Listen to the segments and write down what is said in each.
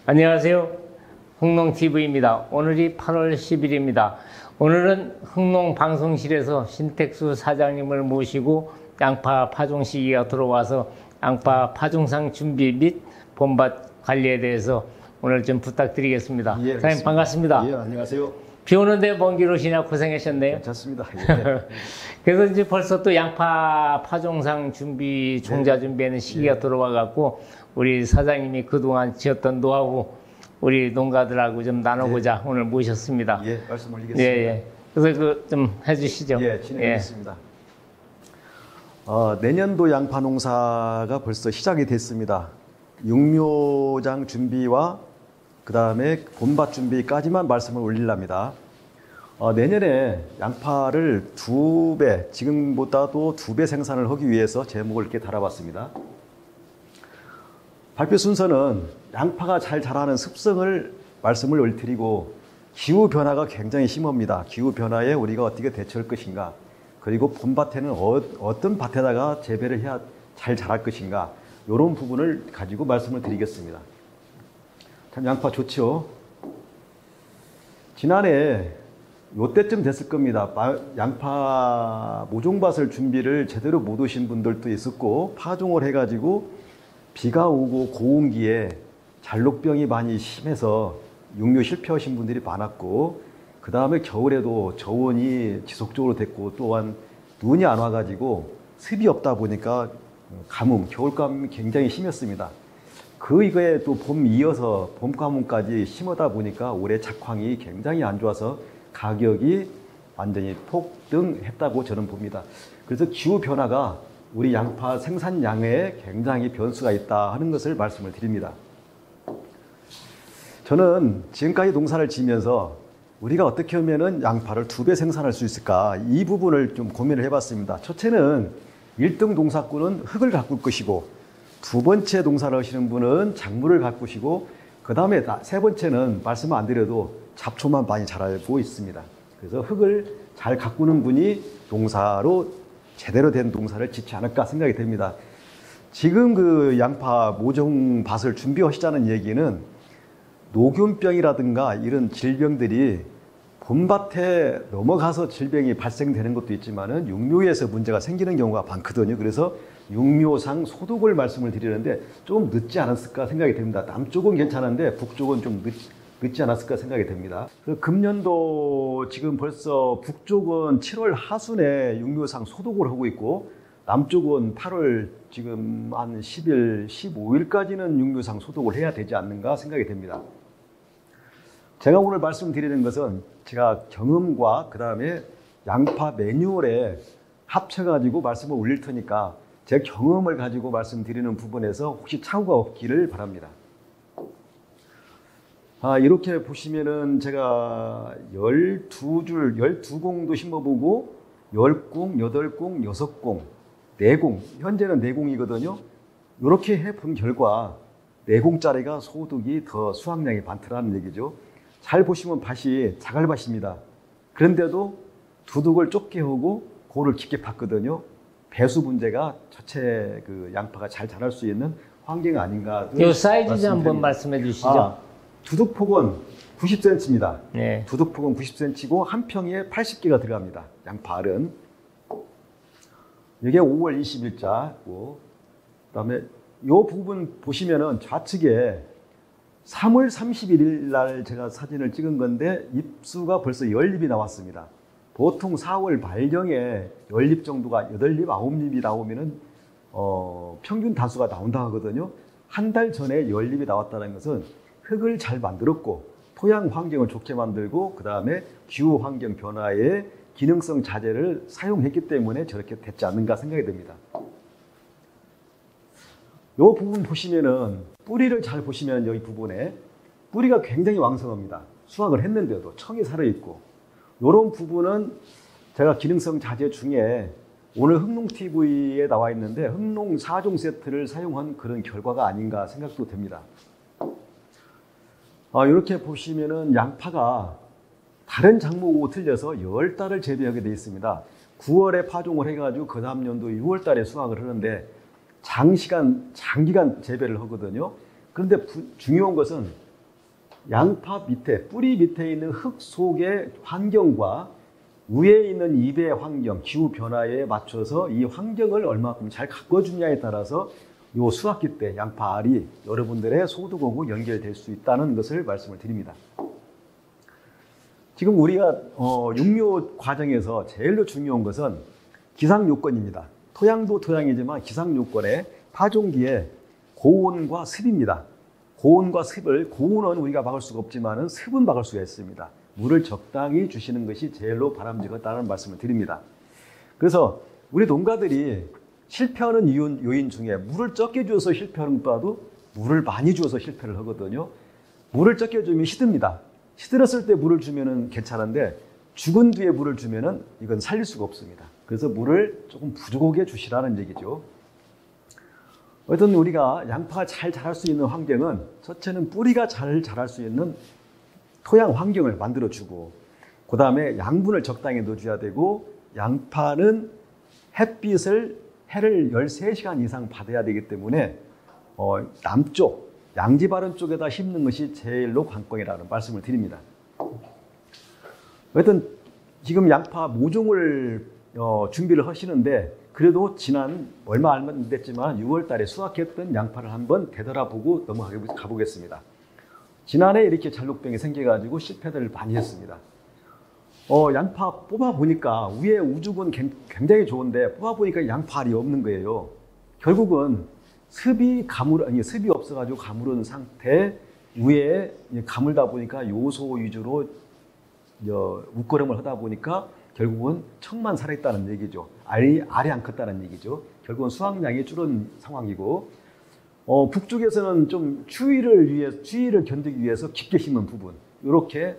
안녕하세요. 흥농TV입니다. 오늘이 8월 10일입니다. 오늘은 흥농방송실에서 신택수 사장님을 모시고 양파 파종 시기가 들어와서 양파 파종상 준비 및 봄밭 관리에 대해서 오늘 좀 부탁드리겠습니다. 예, 사장님 반갑습니다. 예, 안녕하세요. 비 오는데 먼 길 오시냐 고생하셨네요. 괜찮습니다. 예. 그래서 이제 벌써 또 양파 파종상 준비, 종자 준비하는 시기가 들어와 갖고 우리 사장님이 그동안 지었던 노하우 우리 농가들하고 좀 나누고자 오늘 모셨습니다. 예, 말씀 올리겠습니다. 예. 그래서 그 좀 해주시죠. 예, 진행하겠습니다. 내년도 양파 농사가 벌써 시작이 됐습니다. 육묘장 준비와 그 다음에 봄밭 준비까지만 말씀을 올리랍니다. 내년에 양파를 2배, 지금보다도 2배 생산을 하기 위해서 제목을 이렇게 달아봤습니다. 발표 순서는 양파가 잘 자라는 습성을 말씀을 올드리고 기후 변화가 굉장히 심합니다. 기후 변화에 우리가 어떻게 대처할 것인가, 그리고 봄밭에는 어떤 밭에다가 재배를 해야 잘 자랄 것인가, 이런 부분을 가지고 말씀을 드리겠습니다. 참 양파 좋죠. 지난해 요때쯤 됐을 겁니다. 양파 모종밭을 준비를 제대로 못 오신 분들도 있었고, 파종을 해가지고 비가 오고 고온기에 잘록병이 많이 심해서 육묘 실패하신 분들이 많았고, 그 다음에 겨울에도 저온이 지속적으로 됐고, 또한 눈이 안 와가지고 습이 없다 보니까 가뭄, 겨울감이 굉장히 심했습니다. 이거에 또 봄 이어서 봄 가뭄까지 심하다 보니까 올해 작황이 굉장히 안 좋아서 가격이 완전히 폭등했다고 저는 봅니다. 그래서 기후 변화가 우리 양파 생산량에 굉장히 변수가 있다 하는 것을 말씀을 드립니다. 저는 지금까지 농사를 지면서 우리가 어떻게 하면 양파를 2배 생산할 수 있을까, 이 부분을 좀 고민을 해봤습니다. 첫째는 1등 농사꾼은 흙을 가꿀 것이고, 2번째 농사를 하시는 분은 작물을 가꾸시고, 그 다음에 3번째는 말씀 안 드려도 잡초만 많이 자라고 있습니다. 그래서 흙을 잘 가꾸는 분이 농사로 제대로 된 농사를 짓지 않을까 생각이 됩니다. 지금 그 양파 모종밭을 준비하시자는 얘기는 녹균병이라든가 이런 질병들이 봄밭에 넘어가서 질병이 발생되는 것도 있지만은 육묘에서 문제가 생기는 경우가 많거든요. 그래서 육묘상 소독을 말씀을 드리는데 좀 늦지 않았을까 생각이 됩니다. 남쪽은 괜찮은데 북쪽은 좀 늦지 않았을까 생각이 됩니다. 금년도 지금 벌써 북쪽은 7월 하순에 육묘상 소독을 하고 있고, 남쪽은 8월 지금 한 10일, 15일까지는 육묘상 소독을 해야 되지 않는가 생각이 됩니다. 제가 오늘 말씀드리는 것은 제가 경험과 그 다음에 양파 매뉴얼에 합쳐가지고 말씀을 올릴 테니까 제 경험을 가지고 말씀드리는 부분에서 혹시 착오가 없기를 바랍니다. 이렇게 보시면은 제가 12줄, 12공도 심어보고 10공, 8공, 6공, 4공, 현재는 4공이거든요. 이렇게 해본 결과 4공짜리가 소득이 더 수확량이 많더라는 얘기죠. 잘 보시면 밭이 자갈밭입니다. 그런데도 두둑을 좁게 하고 고를 깊게 팠거든요. 배수 문제가 전체 그 양파가 잘 자랄 수 있는 환경 아닌가. 이 사이즈 좀 한번 말씀해 주시죠. 두둑폭은 90cm입니다. 네. 두둑폭은 90cm고 한 평에 80개가 들어갑니다. 양파 알은. 이게 5월 20일자고, 그다음에 이 부분 보시면은 좌측에 3월 31일 날 제가 사진을 찍은 건데 잎수가 벌써 연잎이 나왔습니다. 보통 4월 말경에 연잎 정도가 8잎, 9잎이 나오면은 평균 다수가 나온다 하거든요. 한 달 전에 연잎이 나왔다는 것은 흙을 잘 만들었고, 토양 환경을 좋게 만들고, 그 다음에 기후 환경 변화에 기능성 자재를 사용했기 때문에 저렇게 됐지 않는가 생각이 됩니다. 이 부분 보시면은 뿌리를 잘 보시면 여기 부분에 뿌리가 굉장히 왕성합니다. 수확을 했는데도 청이 살아있고, 이런 부분은 제가 기능성 자재 중에 오늘 흥농TV에 나와 있는데 흥농 4종 세트를 사용한 그런 결과가 아닌가 생각도 됩니다. 이렇게 보시면은 양파가 다른 작물하고 틀려서 10달을 재배하게 되어 있습니다. 9월에 파종을 해가지고 그 다음 연도 6월 달에 수확을 하는데 장기간 재배를 하거든요. 그런데 중요한 것은 양파 밑에, 뿌리 밑에 있는 흙 속의 환경과 위에 있는 잎의 환경, 기후 변화에 맞춰서 이 환경을 얼마큼 잘 가꿔주냐에 따라서 요 수확기 때 양파 알이 여러분들의 소득하고 연결될 수 있다는 것을 말씀을 드립니다. 지금 우리가 육묘 과정에서 제일로 중요한 것은 기상 요건입니다. 토양도 토양이지만 기상 요건에 파종기에 고온과 습입니다. 고온과 습을, 고온은 우리가 막을 수가 없지만 습은 막을 수가 있습니다. 물을 적당히 주시는 것이 제일로 바람직하다는 말씀을 드립니다. 그래서 우리 농가들이 실패하는 요인 중에 물을 적게 주어서 실패하는 것보다도 물을 많이 주어서 실패를 하거든요. 물을 적게 주면 시듭니다. 시들었을 때 물을 주면 괜찮은데 죽은 뒤에 물을 주면 이건 살릴 수가 없습니다. 그래서 물을 조금 부족하게 주시라는 얘기죠. 어떤 우리가 양파가 잘 자랄 수 있는 환경은 첫째는 뿌리가 잘 자랄 수 있는 토양 환경을 만들어주고, 그 다음에 양분을 적당히 넣어줘야 되고, 양파는 해를 13시간 이상 받아야 되기 때문에 남쪽, 양지 바른 쪽에다 심는 것이 제일로 관건이라는 말씀을 드립니다. 어떤 지금 양파 모종을 준비를 하시는데, 그래도 지난 얼마 안 됐지만 6월 달에 수확했던 양파를 한번 되돌아보고 넘어가 보겠습니다. 지난해 이렇게 잘록병이 생겨가지고 실패들을 많이 했습니다. 양파 뽑아보니까 위에 우죽은 굉장히 좋은데 뽑아보니까 양파알이 없는 거예요. 결국은 습이 없어가지고 가물은 상태 위에 가물다 보니까 요소 위주로 웃거름을 하다 보니까 결국은 척만 살아있다는 얘기죠. 알이 안 컸다는 얘기죠. 결국은 수확량이 줄은 상황이고, 북쪽에서는 좀 추위를 견디기 위해서 깊게 심은 부분, 이렇게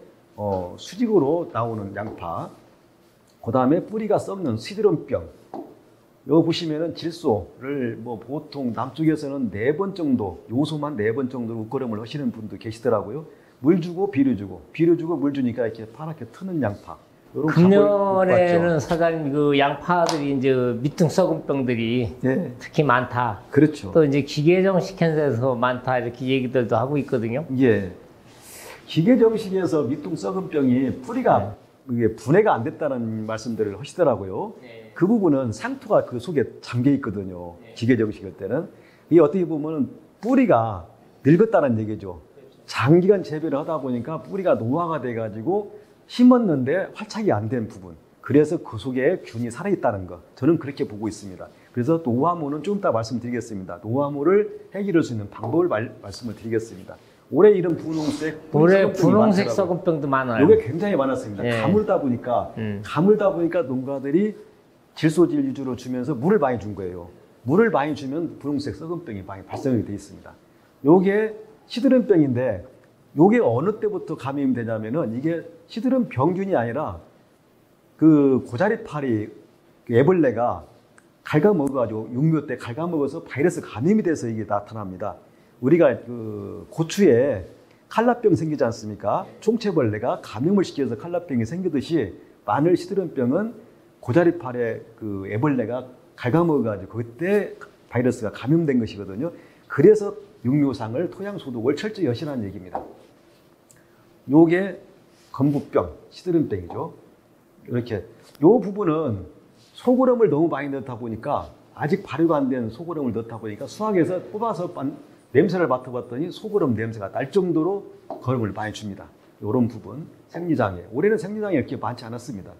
수직으로 나오는 양파, 그 다음에 뿌리가 썩는 시드름병, 여기 보시면은 질소를 보통 남쪽에서는 4번 정도, 요소만 4번 정도로 웃거름을 하시는 분도 계시더라고요. 물 주고 비료 주고 물 주니까 이렇게 파랗게 트는 양파. 금년에는 사장님 그 양파들이 이제 밑둥 썩은 병들이 특히 많다. 그렇죠. 또 이제 기계정식 현상에서 많다 이렇게 얘기들도 하고 있거든요. 예. 기계정식에서 밑둥 썩은 병이 뿌리가 이게 분해가 안 됐다는 말씀들을 하시더라고요. 그 부분은 상토가 그 속에 잠겨 있거든요. 기계정식일 때는 이게 어떻게 보면 뿌리가 늙었다는 얘기죠. 장기간 재배를 하다 보니까 뿌리가 노화가 돼가지고 심었는데 활착이 안 된 부분, 그래서 그 속에 균이 살아있다는 것, 저는 그렇게 보고 있습니다. 그래서 노화모는 좀 이따 말씀드리겠습니다. 노화모를 해결할 수 있는 방법을 말씀을 드리겠습니다. 올해 이런 올해 분홍색 썩은병도 많아요. 이게 굉장히 많았습니다. 가물다 보니까 농가들이 질소질 위주로 주면서 물을 많이 준 거예요. 물을 많이 주면 분홍색 썩은병이 많이 발생이 되어 있습니다. 요게 시드름병인데, 요게 어느 때부터 감염이 되냐면은 이게 시드름 병균이 아니라 그 고자리파리 애벌레가 갉아먹어가지고 육묘 때 갉아먹어서 바이러스 감염이 돼서 이게 나타납니다. 우리가 그 고추에 칼라병 생기지 않습니까? 총체벌레가 감염을 시켜서 칼라병이 생기듯이 마늘 시드름병은 고자리파리 그 애벌레가 갉아먹어가지고 그때 바이러스가 감염된 것이거든요. 그래서 육묘상을 토양 소독을 철저히 하시라는 얘기입니다. 요게 건부병, 시드름병이죠. 이렇게 요 부분은 소고름을 너무 많이 넣다 보니까, 아직 발효가 안 된 소고름을 넣다 보니까 수확해서 뽑아서 냄새를 맡아봤더니 소고름 냄새가 날 정도로 거름을 많이 줍니다. 이런 부분 생리장애, 올해는 생리장애 이렇게 많지 않았습니다.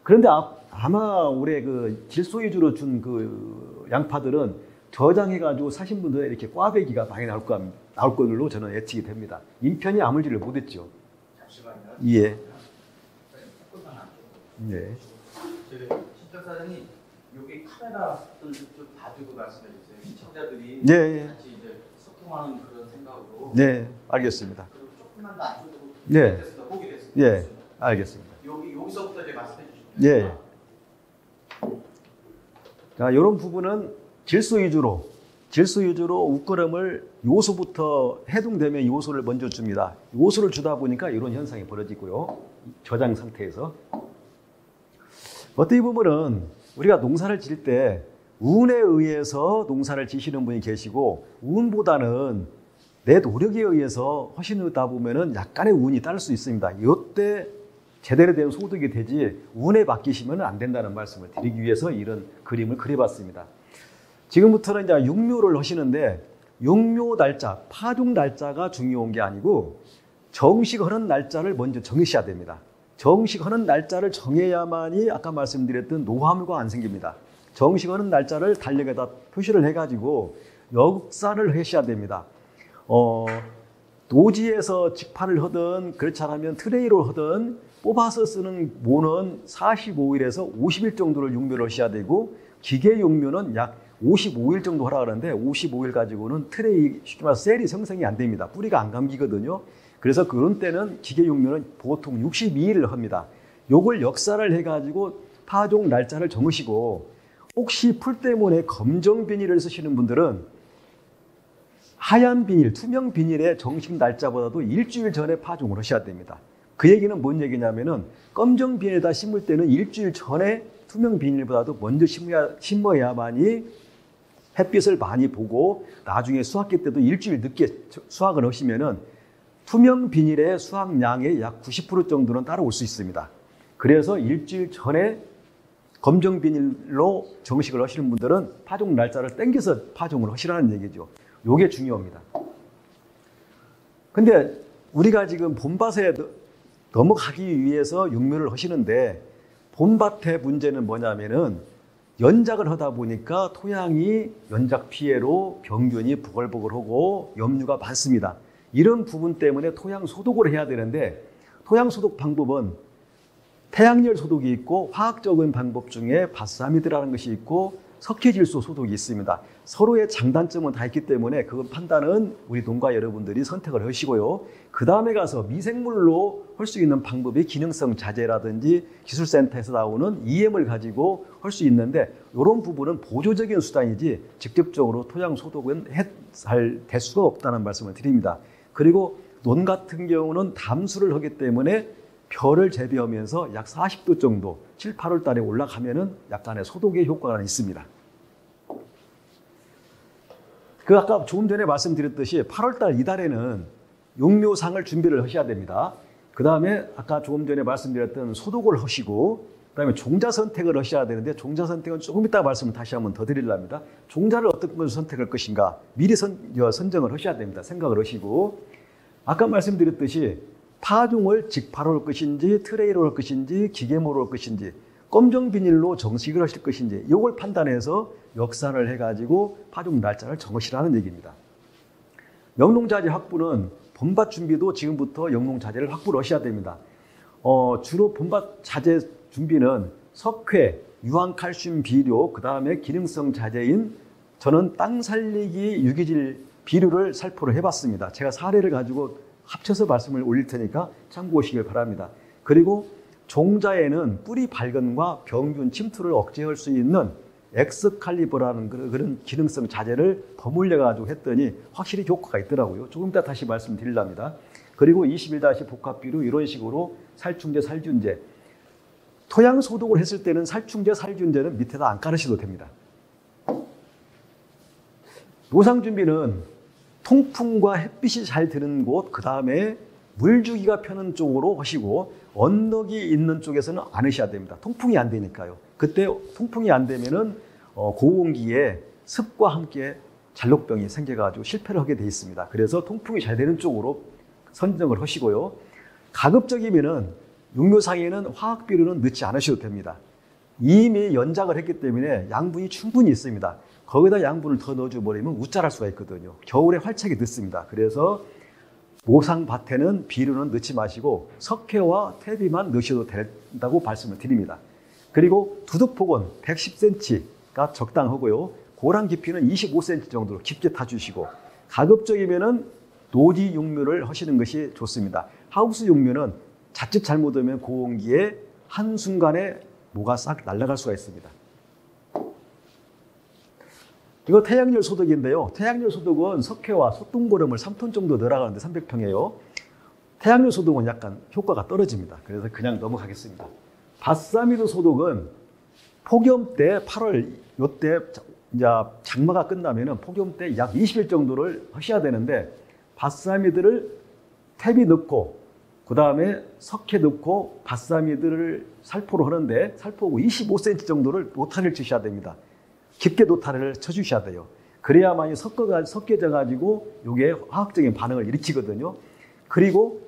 그런데 아마 올해 그 질소 위주로 준 그 양파들은 저장해가지고 사신 분들 이렇게 꽈배기가 많이 나올 걸로 저는 예측이 됩니다. 인편이 아물지를 못했죠. 잠시만요. 예. 네. 신청 사장님, 여기 카메라를 좀 봐주고 말씀해 주세요. 시청자들이 네. 같이 이제 소통하는 그런 생각으로. 네, 알겠습니다. 그리고 조금만 더 안쪽으로. 네. 보기 됐습니다. 예, 알겠습니다. 여기서부터 이제 말씀해 주시면 예. 자, 이런 부분은 질소 위주로 웃거름을 요소부터 해동되면 요소를 먼저 줍니다. 요소를 주다 보니까 이런 현상이 벌어지고요. 저장 상태에서. 어떻게 보면은 우리가 농사를 지을 때 운에 의해서 농사를 지시는 분이 계시고, 운보다는 내 노력에 의해서 하시다 보면은 약간의 운이 따를 수 있습니다. 이때 제대로 된 소득이 되지 운에 맡기시면 안 된다는 말씀을 드리기 위해서 이런 그림을 그려봤습니다. 지금부터는 이제 육묘를 하시는데 육묘 날짜, 파종 날짜가 중요한 게 아니고 정식하는 날짜를 먼저 정하셔야 됩니다. 정식하는 날짜를 정해야만이 아까 말씀드렸던 노화물가 안 생깁니다. 정식하는 날짜를 달력에다 표시를 해가지고 역사를 하셔야 됩니다. 노지에서 직파를 하든 그렇지 않으면 트레이로 하든 뽑아서 쓰는 모는 45일에서 50일 정도를 육묘를 하셔야 되고 기계 육묘는 약 55일 정도 하라 그러는데 55일 가지고는 트레이 쉽게 말해서 셀이 생성이 안 됩니다. 뿌리가 안 감기거든요. 그래서 그런 때는 기계 육묘는 보통 62일을 합니다. 요걸 역사를 해가지고 파종 날짜를 정하시고 혹시 풀 때문에 검정 비닐을 쓰시는 분들은 하얀 비닐, 투명 비닐의 정식 날짜보다도 일주일 전에 파종을 하셔야 됩니다. 그 얘기는 뭔 얘기냐면은 검정 비닐에다 심을 때는 일주일 전에 투명 비닐보다도 먼저 심어야만이 햇빛을 많이 보고 나중에 수확기 때도 일주일 늦게 수확을 하시면은 투명 비닐의 수확량의 약 90% 정도는 따라올 수 있습니다. 그래서 일주일 전에 검정 비닐로 정식을 하시는 분들은 파종 날짜를 땡겨서 파종을 하시라는 얘기죠. 요게 중요합니다. 근데 우리가 지금 봄밭에 넘어가기 위해서 육묘를 하시는데 봄밭의 문제는 뭐냐면은 연작을 하다 보니까 토양이 연작 피해로 병균이 부글부글하고 염류가 많습니다. 이런 부분 때문에 토양 소독을 해야 되는데 토양 소독 방법은 태양열 소독이 있고 화학적인 방법 중에 바사미드라는 것이 있고 석회질소 소독이 있습니다. 서로의 장단점은 다 있기 때문에 그 판단은 우리 농가 여러분들이 선택을 하시고요. 그 다음에 가서 미생물로 할 수 있는 방법이 기능성 자재라든지 기술센터에서 나오는 EM을 가지고 할 수 있는데 이런 부분은 보조적인 수단이지 직접적으로 토양 소독은 할 수가 없다는 말씀을 드립니다. 그리고 논 같은 경우는 담수를 하기 때문에 벼를 재배하면서 약 40도 정도 7, 8월 달에 올라가면은 약간의 소독의 효과가 있습니다. 그 아까 조금 전에 말씀드렸듯이 8월 달 이달에는 육묘상을 준비를 하셔야 됩니다. 그 다음에 아까 조금 전에 말씀드렸던 소독을 하시고 그 다음에 종자 선택을 하셔야 되는데 종자 선택은 조금 이따 말씀을 다시 한번 더 드리려합니다. 종자를 어떤 것을 선택할 것인가 미리 선정을 하셔야 됩니다. 생각을 하시고 아까 말씀드렸듯이 파종을 직파로 할 것인지 트레이로 할 것인지 기계모로 할 것인지 검정 비닐로 정식을 하실 것인지 이걸 판단해서 역산을 해가지고 파종 날짜를 정하시라는 얘기입니다. 영농자재 확보는 봄밭 준비도 지금부터 영농자재를 확보를 하셔야 됩니다. 주로 봄밭 자재 준비는 석회, 유황칼슘 비료, 그 다음에 기능성 자재인 저는 땅 살리기 유기질 비료를 살포를 해봤습니다. 제가 사례를 가지고 합쳐서 말씀을 올릴 테니까 참고하시길 바랍니다. 그리고 종자에는 뿌리 발근과 병균 침투를 억제할 수 있는 엑스칼리버라는 그런 기능성 자재를 버물려가지고 했더니 확실히 효과가 있더라고요. 조금 이따 다시 말씀드리랍니다. 그리고 21- 복합비료 이런 식으로 살충제, 살균제. 토양 소독을 했을 때는 살충제, 살균제는 밑에다 안 깔으셔도 됩니다. 노상 준비는 통풍과 햇빛이 잘 드는 곳, 그 다음에 물주기가 펴는 쪽으로 하시고 언덕이 있는 쪽에서는 안 하셔야 됩니다. 통풍이 안 되니까요. 그때 통풍이 안 되면은 고온기에 습과 함께 잔록병이 생겨가지고 실패를 하게 돼 있습니다. 그래서 통풍이 잘 되는 쪽으로 선정을 하시고요. 가급적이면은 육묘상에는 화학비료는 넣지 않으셔도 됩니다. 이미 연작을 했기 때문에 양분이 충분히 있습니다. 거기다 양분을 더 넣어줘버리면 우짜할 수가 있거든요. 겨울에 활착이 늦습니다. 그래서 모상밭에는 비료는 넣지 마시고 석회와 퇴비만 넣으셔도 된다고 말씀을 드립니다. 그리고 두둑폭은 110cm가 적당하고요. 고랑 깊이는 25cm 정도로 깊게 타주시고 가급적이면은 노지 육묘를 하시는 것이 좋습니다. 하우스 육묘는 자칫 잘못하면 고온기에 한순간에 모가 싹 날아갈 수가 있습니다. 이거 태양열 소독인데요. 태양열 소독은 석회와 소똥고름을 3톤 정도 넣어가는데 300평이에요. 태양열 소독은 약간 효과가 떨어집니다. 그래서 그냥 넘어가겠습니다. 바사미드 소독은 폭염 때 8월 요때 이제 장마가 끝나면은 폭염 때 약 20일 정도를 하셔야 되는데 밭사미들을 탭이 넣고 그 다음에 석회 넣고 밭사미들을 살포를 하는데 살포하고 25cm 정도를 노타리를 치셔야 됩니다. 깊게 노타리를 쳐주셔야 돼요. 그래야만이 섞여져 가지고 이게 화학적인 반응을 일으키거든요. 그리고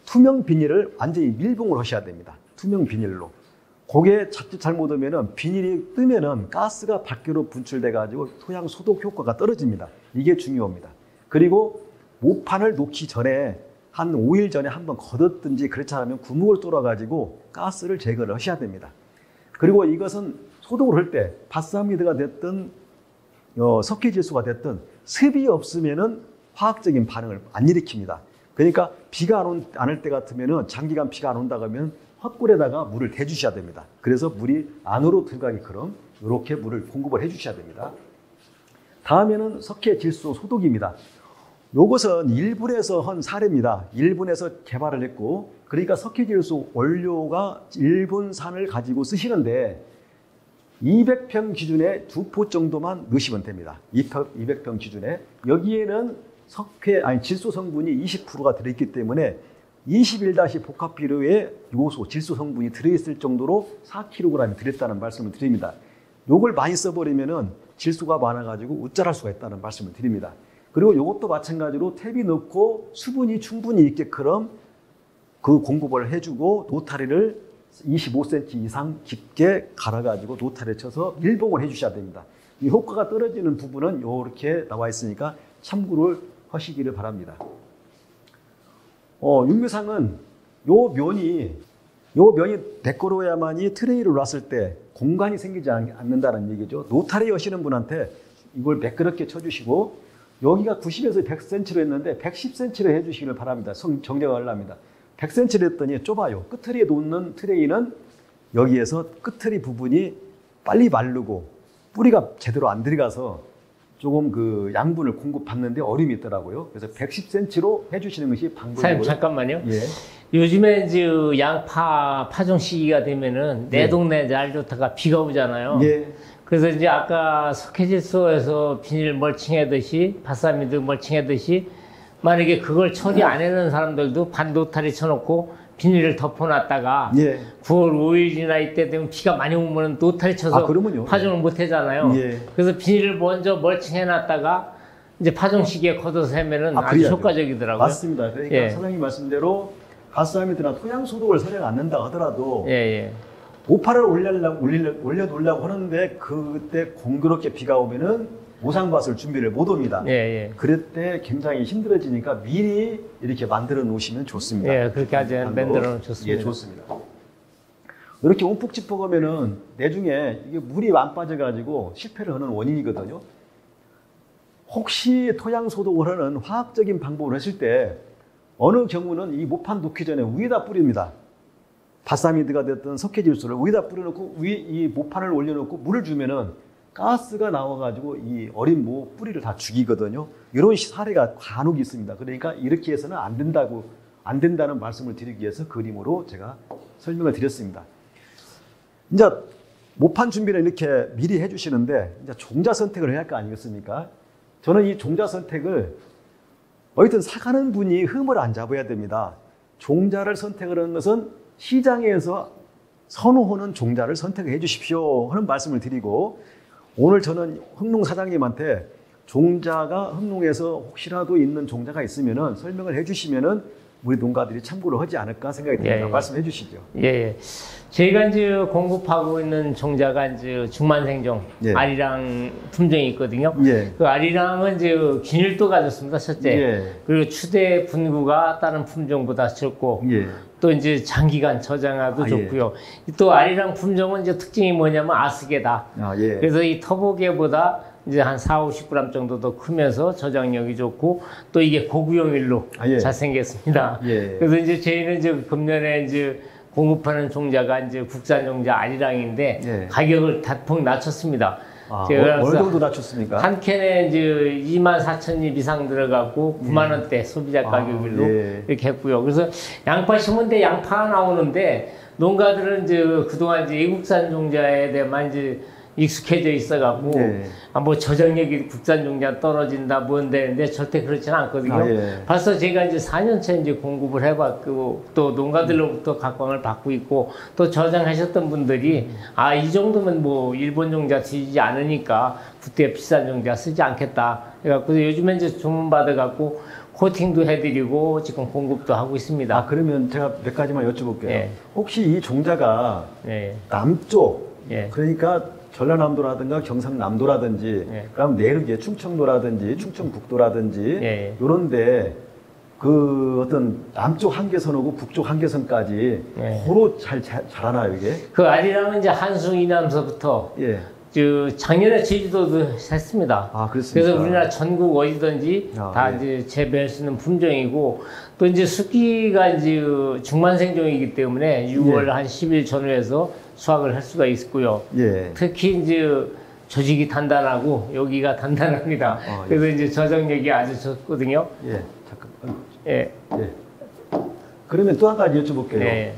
투명 비닐을 완전히 밀봉을 하셔야 됩니다. 투명 비닐로. 그게 자칫 잘못하면은 비닐이 뜨면은 가스가 밖으로 분출돼 가지고 토양 소독 효과가 떨어집니다. 이게 중요합니다. 그리고 모판을 놓기 전에 한 5일 전에 한번 걷었든지 그렇지 않으면 구멍을 뚫어 가지고 가스를 제거를 하셔야 됩니다. 그리고 이것은 소독을 할 때 밭사미드가 됐든 석회질소가 됐든 습이 없으면은 화학적인 반응을 안 일으킵니다. 그러니까 비가 안 올 때 같으면은 장기간 비가 안 온다 그러면 헛굴에다가 물을 대주셔야 됩니다. 그래서 물이 안으로 들어가게끔 이렇게 물을 공급을 해주셔야 됩니다. 다음에는 석회질소 소독입니다. 이것은 일본에서 한 사례입니다. 일본에서 개발을 했고, 그러니까 석회질소 원료가 일본산을 가지고 쓰시는데 200평 기준에 2포 정도만 넣으시면 됩니다. 200평 기준에. 여기에는 질소 성분이 20%가 들어있기 때문에 21- 복합비료의 요소, 질소 성분이 들어있을 정도로 4kg이 들었다는 말씀을 드립니다. 요걸 많이 써버리면은 질소가 많아가지고 우짤할 수가 있다는 말씀을 드립니다. 그리고 이것도 마찬가지로 탭이 넣고 수분이 충분히 있게끔 그 공급을 해주고 노타리를 25cm 이상 깊게 갈아가지고 노타리를 쳐서 밀봉을 해주셔야 됩니다. 이 효과가 떨어지는 부분은 이렇게 나와 있으니까 참고를 하시기를 바랍니다. 육묘상은 요 면이 매끄러워야만이 트레이를 놨을 때 공간이 생기지 않는다는 얘기죠. 노타리 하시는 분한테 이걸 매끄럽게 쳐주시고 여기가 90에서 100cm로 했는데 110cm로 해주시기를 바랍니다. 정제가 하려합니다. 100cm로 했더니 좁아요. 끝트리에 놓는 트레이는 여기에서 끝트리 부분이 빨리 마르고 뿌리가 제대로 안 들어가서 조금 그 양분을 공급받는데 어려움이 있더라고요. 그래서 110cm로 해주시는 것이 방법이고요. 사장님 잠깐만요. 예. 요즘에 이제 양파 파종 시기가 되면은 내 예. 동네 잘 좋다가 비가 오잖아요. 예. 그래서 이제 아까 석회질소에서 비닐 멀칭하듯이 밭사미도 멀칭하듯이 만약에 그걸 처리 안 해놓은 사람들도 반도타리 쳐놓고 비닐을 덮어놨다가 예. 9월 5일이나 이때 되면 비가 많이 오면 노타리 쳐서 그러면요. 파종을 못 하잖아요. 예. 그래서 비닐을 먼저 멀칭해놨다가 이제 파종 시기에 걷어서 하면은 아주 그래야죠. 효과적이더라고요. 맞습니다. 그러니까 예. 사장님 말씀대로 밭사미드나 토양 소독을 서려 않는다 하더라도 예. 모파를 올려놓으려고 하는데 그때 공교롭게 비가 오면은 모상밭을 준비를 못 합니다. 예. 그럴 때 굉장히 힘들어지니까 미리 이렇게 만들어 놓으시면 좋습니다. 예, 그렇게 아주 만들어 놓으면 좋습니다. 예, 좋습니다. 이렇게 움푹 짚어가면은 내중에 이게 물이 안 빠져가지고 실패를 하는 원인이거든요. 혹시 토양 소독을 하는 화학적인 방법을 했을 때 어느 경우는 이 모판 놓기 전에 위에다 뿌립니다. 밭사미드가 됐든 석회질소를 위에다 뿌려놓고 이 모판을 올려놓고 물을 주면은 가스가 나와가지고 이 어린 뿌리를 다 죽이거든요. 이런 사례가 간혹 있습니다. 그러니까 이렇게 해서는 안 된다는 말씀을 드리기 위해서 그림으로 제가 설명을 드렸습니다. 이제 모판 준비를 이렇게 미리 해주시는데 이제 종자 선택을 해야 할 거 아니겠습니까? 저는 이 종자 선택을 어쨌든 사가는 분이 흠을 안 잡아야 됩니다. 종자를 선택을 하는 것은 시장에서 선호하는 종자를 선택해 주십시오 하는 말씀을 드리고, 오늘 저는 흥농 사장님한테 종자가 흥농에서 혹시라도 있는 종자가 있으면은 설명을 해주시면은 우리 농가들이 참고를 하지 않을까 생각이 듭니다. 예. 말씀해 주시죠. 예. 저희가 이제 공급하고 있는 종자가 이제 중만생종, 예. 아리랑 품종이 있거든요. 예. 그 아리랑은 이제 균일도가 좋습니다, 첫째. 예. 그리고 추대 분구가 다른 품종보다 적고, 예. 또 이제 장기간 저장하도 예. 좋고요. 또 아리랑 품종은 이제 특징이 뭐냐면 아스게다. 예. 그래서 이 터보게보다 이제 한 40-50g 정도 더 크면서 저장력이 좋고, 또 이게 고구용일로 예. 잘 생겼습니다. 예. 그래서 이제 저희는 이제 금년에 이제 공급하는 종자가 이제 국산 종자 아리랑인데 예. 가격을 대폭 낮췄습니다. 어느 정도 낮췄습니까? 한 캔에 이제 24,000립 이상 들어가고 9만 원대 소비자 가격으로 예. 이렇게 했고요. 그래서 양파 심은데 양파가 나오는데 농가들은 이제 그동안 이제 외국산 종자에 대해만 이제 익숙해져 있어갖고 예. 뭐 저장력이 국산 종자 떨어진다 뭔데는데 절대 그렇지는 않거든요. 아, 예. 벌써 제가 이제 4년째 이제 공급을 해봤고 또 농가들로부터 각광을 받고 있고 또 저장하셨던 분들이 이 정도면 뭐 일본 종자 쓰지 않으니까 그때 비싼 종자 쓰지 않겠다. 그래갖고 요즘에 이제 주문 받아갖고 코팅도 해드리고 지금 공급도 하고 있습니다. 그러면 제가 몇 가지만 여쭤볼게요. 예. 혹시 이 종자가 예. 남쪽, 예. 그러니까 전라남도라든가 경상남도라든지, 예. 그다음 내륙에 충청도라든지 충청북도라든지 예. 요런데 그 어떤 남쪽 한계선하고 북쪽 한계선까지 예. 고로 잘 자라나요 이게? 그 아리랑은 이제 한수 이남서부터 예. 작년에 제주도도 했습니다. 그렇습니까? 그래서 우리나라 전국 어디든지 다 예. 이제 재배할 수 있는 품종이고 또 이제 수기가 이제 중만생종이기 때문에 6월 예. 한 10일 전후에서 수확을 할 수가 있고요. 예. 특히 이제 조직이 단단하고 여기가 단단합니다. 예. 그래서 이제 저장력이 아주 좋거든요. 예. 잠깐. 예. 예. 그러면 또 한 가지 여쭤볼게요. 예.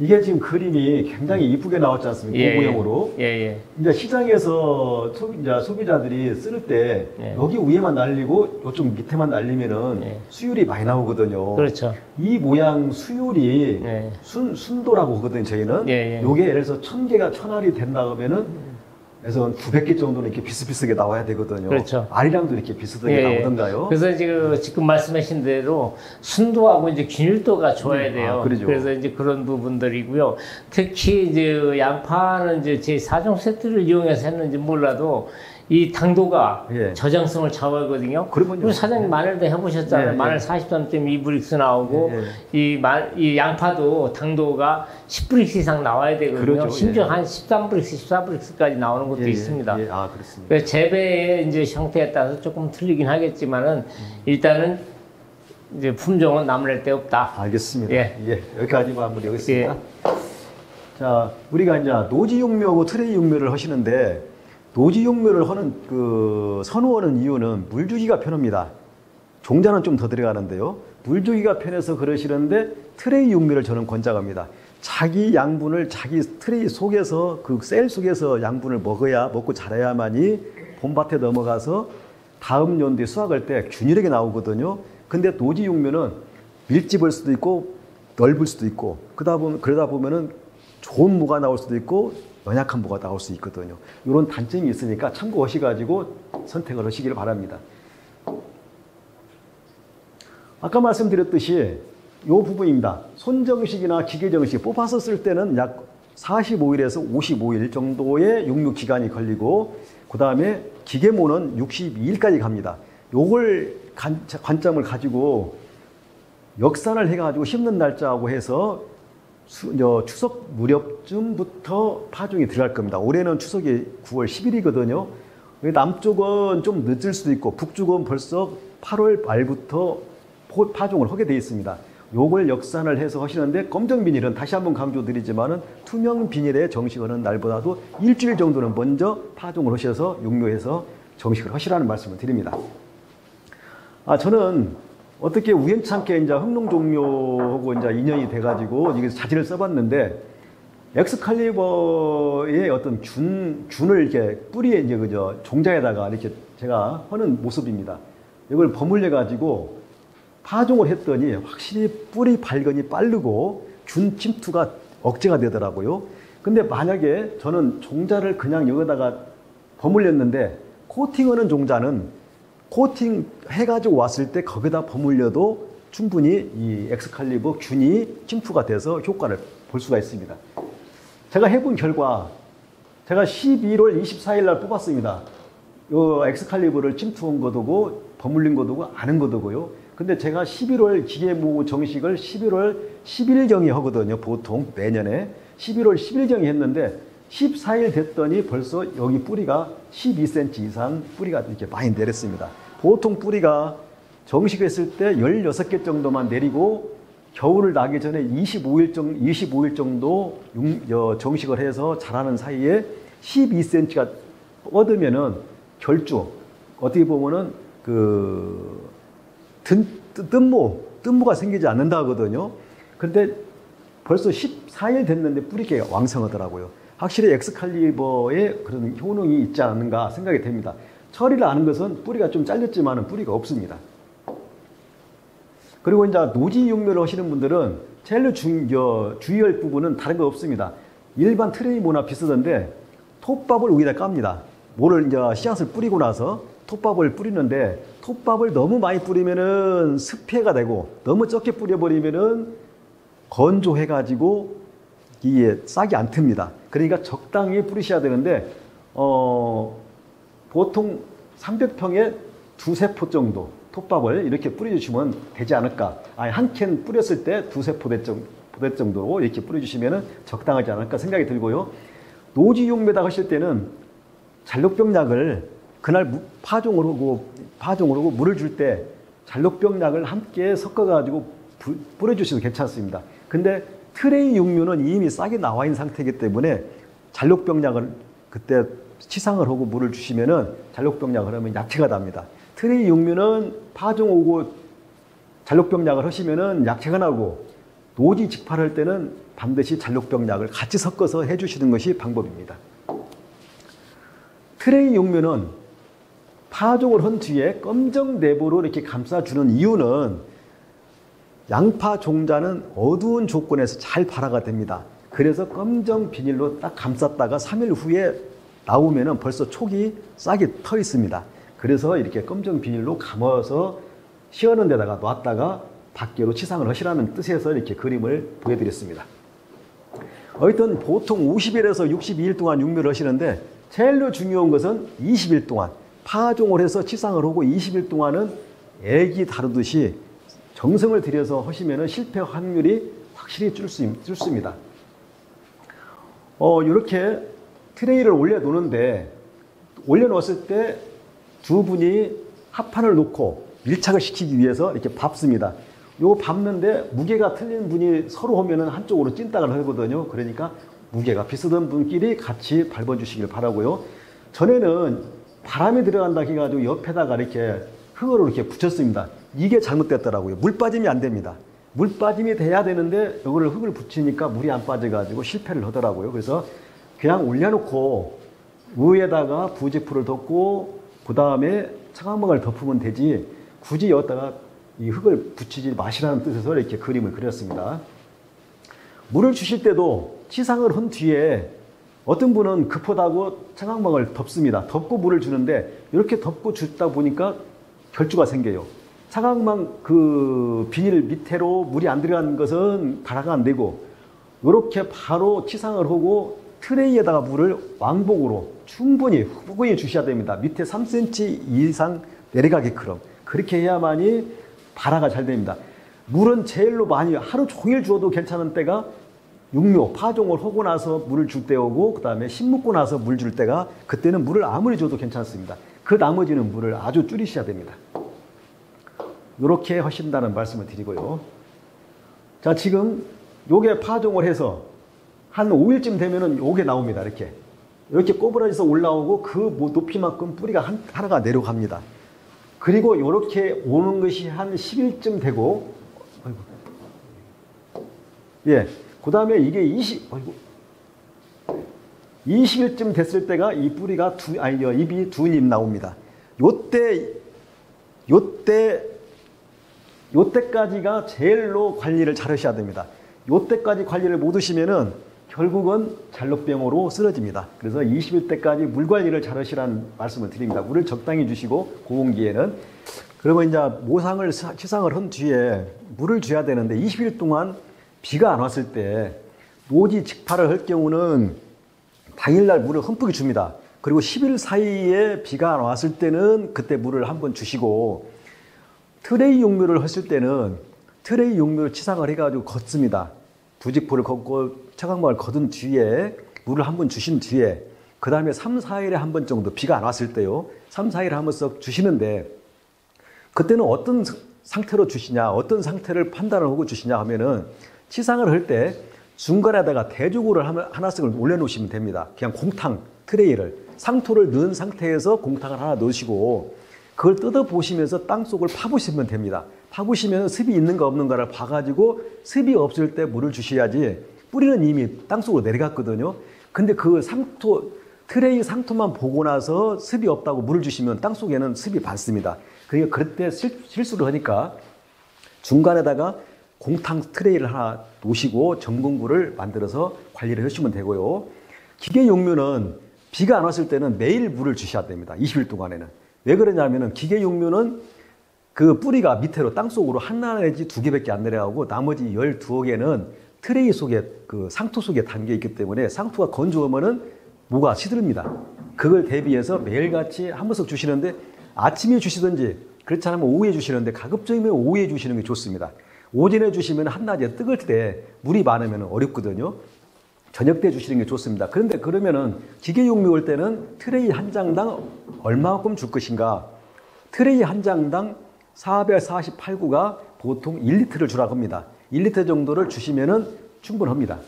이게 지금 그림이 굉장히 이쁘게 나왔지 않습니까? 예. 고무형으로. 예. 이제 시장에서 소비자들이 쓸 때 예. 여기 위에만 날리고 이쪽 밑에만 날리면은 예. 수율이 많이 나오거든요. 그렇죠. 이 모양 수율이 예. 순도라고 하거든요. 저희는 예. 요게 예를 들어서 1000개가 1000알이 된다 그러면은 그래서 900개 정도는 이렇게 비슷비슷하게 나와야 되거든요. 그렇죠. 알이랑도 이렇게 비슷하게 나오던가요? 그래서 지금 말씀하신 대로 순도하고 이제 균일도가 좋아야 돼요. 그러죠. 그래서 이제 그런 부분들이고요. 특히 이제 양파는 이제 제 4종 세트를 이용해서 했는지 몰라도 이 당도가 예. 저장성을 좌우하거든요. 그러면요. 우리 사장님 마늘도 해보셨잖아요. 예. 마늘 43.2브릭스 나오고 예. 이 양파도 당도가 10브릭스 이상 나와야 되거든요. 그러죠. 심지어 예. 한 13브릭스, 14브릭스까지 나오는 것도 있습니다. 그렇습니다. 그래서 재배의 이제 형태에 따라서 조금 틀리긴 하겠지만은 일단은 이제 품종은 남을 데 없다. 알겠습니다. 예. 여기까지 마무리하겠습니다. 자, 우리가 이제 노지육묘하고 트레이육묘를 하시는데 노지육묘를 하는 선호하는 이유는 물주기가 편합니다. 종자는 좀 더 들어가는데요. 물주기가 편해서 그러시는데 트레이육묘를 저는 권장합니다. 자기 양분을 자기 트레이 속에서 그 셀 속에서 양분을 먹고 자라야만이 봄밭에 넘어가서 다음 연도에 수확할 때 균일하게 나오거든요. 근데 노지육묘는 밀집을 수도 있고 넓을 수도 있고 그러다 보면은 좋은 무가 나올 수도 있고 연약한 무가 나올 수 있거든요. 이런 단점이 있으니까 참고하셔가지고 선택을 하시길 바랍니다. 아까 말씀드렸듯이 이 부분입니다. 손정식이나 기계정식 뽑아서 쓸 때는 약 45일에서 55일 정도의 육류 기간이 걸리고 그 다음에 기계모는 62일까지 갑니다. 요걸 관점을 가지고 역산을 해가지고 심는 날짜하고 해서 추석 무렵쯤부터 파종이 들어갈 겁니다. 올해는 추석이 9월 10일이거든요. 남쪽은 좀 늦을 수도 있고 북쪽은 벌써 8월 말부터 파종을 하게 되어 있습니다. 요걸 역산을 해서 하시는데 검정 비닐은 다시 한번 강조드리지만은 투명 비닐에 정식하는 날보다도 일주일 정도는 먼저 파종을 하셔서 육묘해서 정식을 하시라는 말씀을 드립니다. 저는 어떻게 우연찮게 이제 흑농종묘하고 이제 인연이 돼가지고 이게 자질을 써봤는데 엑스칼리버의 어떤 균을 이렇게 뿌리에 이제 종자에다가 이렇게 제가 하는 모습입니다. 이걸 버물려가지고 파종을 했더니 확실히 뿌리 발견이 빠르고 균 침투가 억제가 되더라고요. 근데 만약에 저는 종자를 그냥 여기다가 버물렸는데 코팅하는 종자는 코팅 해가지고 왔을 때 거기다 버물려도 충분히 이 엑스칼리버 균이 침투가 돼서 효과를 볼 수가 있습니다. 제가 해본 결과 제가 11월 24일 날 뽑았습니다. 요 엑스칼리버를 침투한 것도고 버물린 것도고 아는 것도고요. 근데 제가 11월 기계모 정식을 11월 10일경에 하거든요. 보통 내년에 11월 10일경에 했는데 14일 됐더니 벌써 여기 뿌리가 12cm 이상 뿌리가 이렇게 많이 내렸습니다. 보통 뿌리가 정식했을 때 16개 정도만 내리고 겨울을 나기 전에 25일 정도 정식을 해서 자라는 사이에 12cm가 뻗으면은 결주, 어떻게 보면은 뜬모가 생기지 않는다 하거든요. 근데 벌써 14일 됐는데 뿌리가 왕성하더라고요. 확실히 엑스칼리버에 그런 효능이 있지 않는가 생각이 됩니다. 처리를 하는 것은 뿌리가 좀 잘렸지만 뿌리가 없습니다. 그리고 이제 노지 육묘를 하시는 분들은 제일 주의할 부분은 다른 거 없습니다. 일반 트레이 모나 비슷한데 톱밥을 위에다 깝니다. 모를 이제 씨앗을 뿌리고 나서 톱밥을 뿌리는데 톱밥을 너무 많이 뿌리면은 습해가 되고 너무 적게 뿌려버리면은 건조해가지고 이게 싹이 안 틉니다. 그러니까 적당히 뿌리셔야 되는데 보통 300평에 두세 포 정도 톱밥을 이렇게 뿌려주시면 되지 않을까. 아니, 한 캔 뿌렸을 때 두세 포대 정도로 이렇게 뿌려주시면 적당하지 않을까 생각이 들고요. 노지용매다 하실 때는 잔록병약을 그날 파종을 하고 물을 줄 때 잔록병약을 함께 섞어가지고 뿌려주셔도 괜찮습니다. 근데 트레이 육류는 이미 싹이 나와 있는 상태이기 때문에 잔록병약을 그때 치상을 하고 물을 주시면은 잔록병약을 하면 약체가 납니다. 트레이 육류는 파종 오고 잔록병약을 하시면은 약체가 나고 노지 직파할 때는 반드시 잔록병약을 같이 섞어서 해주시는 것이 방법입니다. 트레이 육류는 파종을 한 뒤에 검정 내부로 이렇게 감싸주는 이유는 양파 종자는 어두운 조건에서 잘 발화가 됩니다. 그래서 검정 비닐로 딱 감쌌다가 3일 후에 나오면은 벌써 촉이 싹이 터 있습니다. 그래서 이렇게 검정 비닐로 감아서 시원한 데다가 놨다가 밖으로 치상을 하시라는 뜻에서 이렇게 그림을 보여드렸습니다. 어쨌든 보통 50일에서 62일 동안 육묘를 하시는데 제일 중요한 것은 20일 동안 파종을 해서 치상을 하고 20일 동안은 애기 다루듯이 정성을 들여서 하시면 실패 확률이 확실히 줄습니다. 이렇게 트레이를 올려놓는데 올려놓았을 때 두 분이 합판을 놓고 밀착을 시키기 위해서 이렇게 밟습니다. 요 밟는데 무게가 틀린 분이 서로 하면은 한쪽으로 찐딱을 하거든요. 그러니까 무게가 비슷한 분끼리 같이 밟아주시길 바라고요. 전에는 바람이 들어간다 해가지고 옆에다가 이렇게 흙으로 이렇게 붙였습니다. 이게 잘못됐더라고요. 물 빠짐이 안 됩니다. 물 빠짐이 돼야 되는데 이거를 흙을 붙이니까 물이 안 빠져가지고 실패를 하더라고요. 그래서 그냥 올려놓고 위에다가 부직포를 덮고 그 다음에 차광막을 덮으면 되지 굳이 여기다가 이 흙을 붙이지 마시라는 뜻에서 이렇게 그림을 그렸습니다. 물을 주실 때도 치상을 한 뒤에 어떤 분은 급하다고 차광막을 덮습니다. 덮고 물을 주는데 이렇게 덮고 주다 보니까 결주가 생겨요. 차광막 그 비닐 밑으로 물이 안 들어간 것은 발화가 안 되고 이렇게 바로 치상을 하고 트레이에다가 물을 왕복으로 충분히 후분히 주셔야 됩니다. 밑에 3cm 이상 내려가게끔 그렇게 해야만이 발화가 잘 됩니다. 물은 제일로 많이 하루 종일 주어도 괜찮은 때가 육묘 파종을 하고 나서 물을 줄 때오고 그 다음에 심 묻고 나서 물 줄 때가 그때는 물을 아무리 줘도 괜찮습니다. 그 나머지는 물을 아주 줄이셔야 됩니다. 이렇게 하신다는 말씀을 드리고요. 자, 지금 요게 파종을 해서 한 5일쯤 되면은 요게 나옵니다. 이렇게 꼬부라져서 올라오고 그 높이만큼 뿌리가 하나가 내려갑니다. 그리고 이렇게 오는 것이 한 10일쯤 되고, 그 다음에 이게 20일쯤 됐을 때가 이 뿌리가 잎이 두 잎 나옵니다. 요때까지가 제일로 관리를 잘 하셔야 됩니다. 요때까지 관리를 못 하시면은 결국은 잔록병으로 쓰러집니다. 그래서 20일 때까지 물 관리를 잘 하시라는 말씀을 드립니다. 물을 적당히 주시고 고온기에는. 그러면 이제 모상을 치상을 한 뒤에 물을 줘야 되는데 20일 동안 비가 안 왔을 때 노지 직파를 할 경우는 당일날 물을 흠뻑 줍니다. 그리고 10일 사이에 비가 안 왔을 때는 그때 물을 한번 주시고 트레이 육묘를 했을 때는 트레이 육묘를 치상을 해가지고 걷습니다. 부직포를 걷고 차광막을 걷은 뒤에 물을 한번 주신 뒤에 그 다음에 3, 4일에 한 번 정도 비가 안 왔을 때요. 3, 4일에 한 번씩 주시는데 그때는 어떤 상태로 주시냐 어떤 상태를 판단을 하고 주시냐 하면은 치상을 할 때 중간에다가 대조구를 하나씩을 올려놓으시면 됩니다. 그냥 공탕 트레이를 상토를 넣은 상태에서 공탕을 하나 넣으시고 그걸 뜯어보시면서 땅속을 파보시면 됩니다. 파보시면 습이 있는가 없는가를 봐가지고 습이 없을 때 물을 주셔야지 뿌리는 이미 땅속으로 내려갔거든요. 근데 그 상토, 트레이 상토만 보고 나서 습이 없다고 물을 주시면 땅속에는 습이 많습니다. 그러니까 그때 실수를 하니까 중간에다가 공탕 트레이를 하나 놓으시고 전분구를 만들어서 관리를 하시면 되고요. 기계 용묘는 비가 안 왔을 때는 매일 물을 주셔야 됩니다. 20일 동안에는. 왜 그러냐면은 기계 용묘는 그 뿌리가 밑으로 땅속으로 하나 내지 두 개밖에 안 내려가고 나머지 12개는 트레이 속에 그 상토 속에 담겨 있기 때문에 상토가 건조하면은 뭐가 시들입니다. 그걸 대비해서 매일같이 한 번씩 주시는데 아침에 주시든지 그렇지 않으면 오후에 주시는데 가급적이면 오후에 주시는 게 좋습니다. 오전에 주시면 한낮에 뜨거울 때 물이 많으면 어렵거든요. 저녁 때 주시는 게 좋습니다. 그런데 그러면은 기계용묘 올 때는 트레이 한 장당 얼마만큼 줄 것인가? 트레이 한 장당 448구가 보통 1리터를 주라고 합니다. 1리터 정도를 주시면은 충분합니다.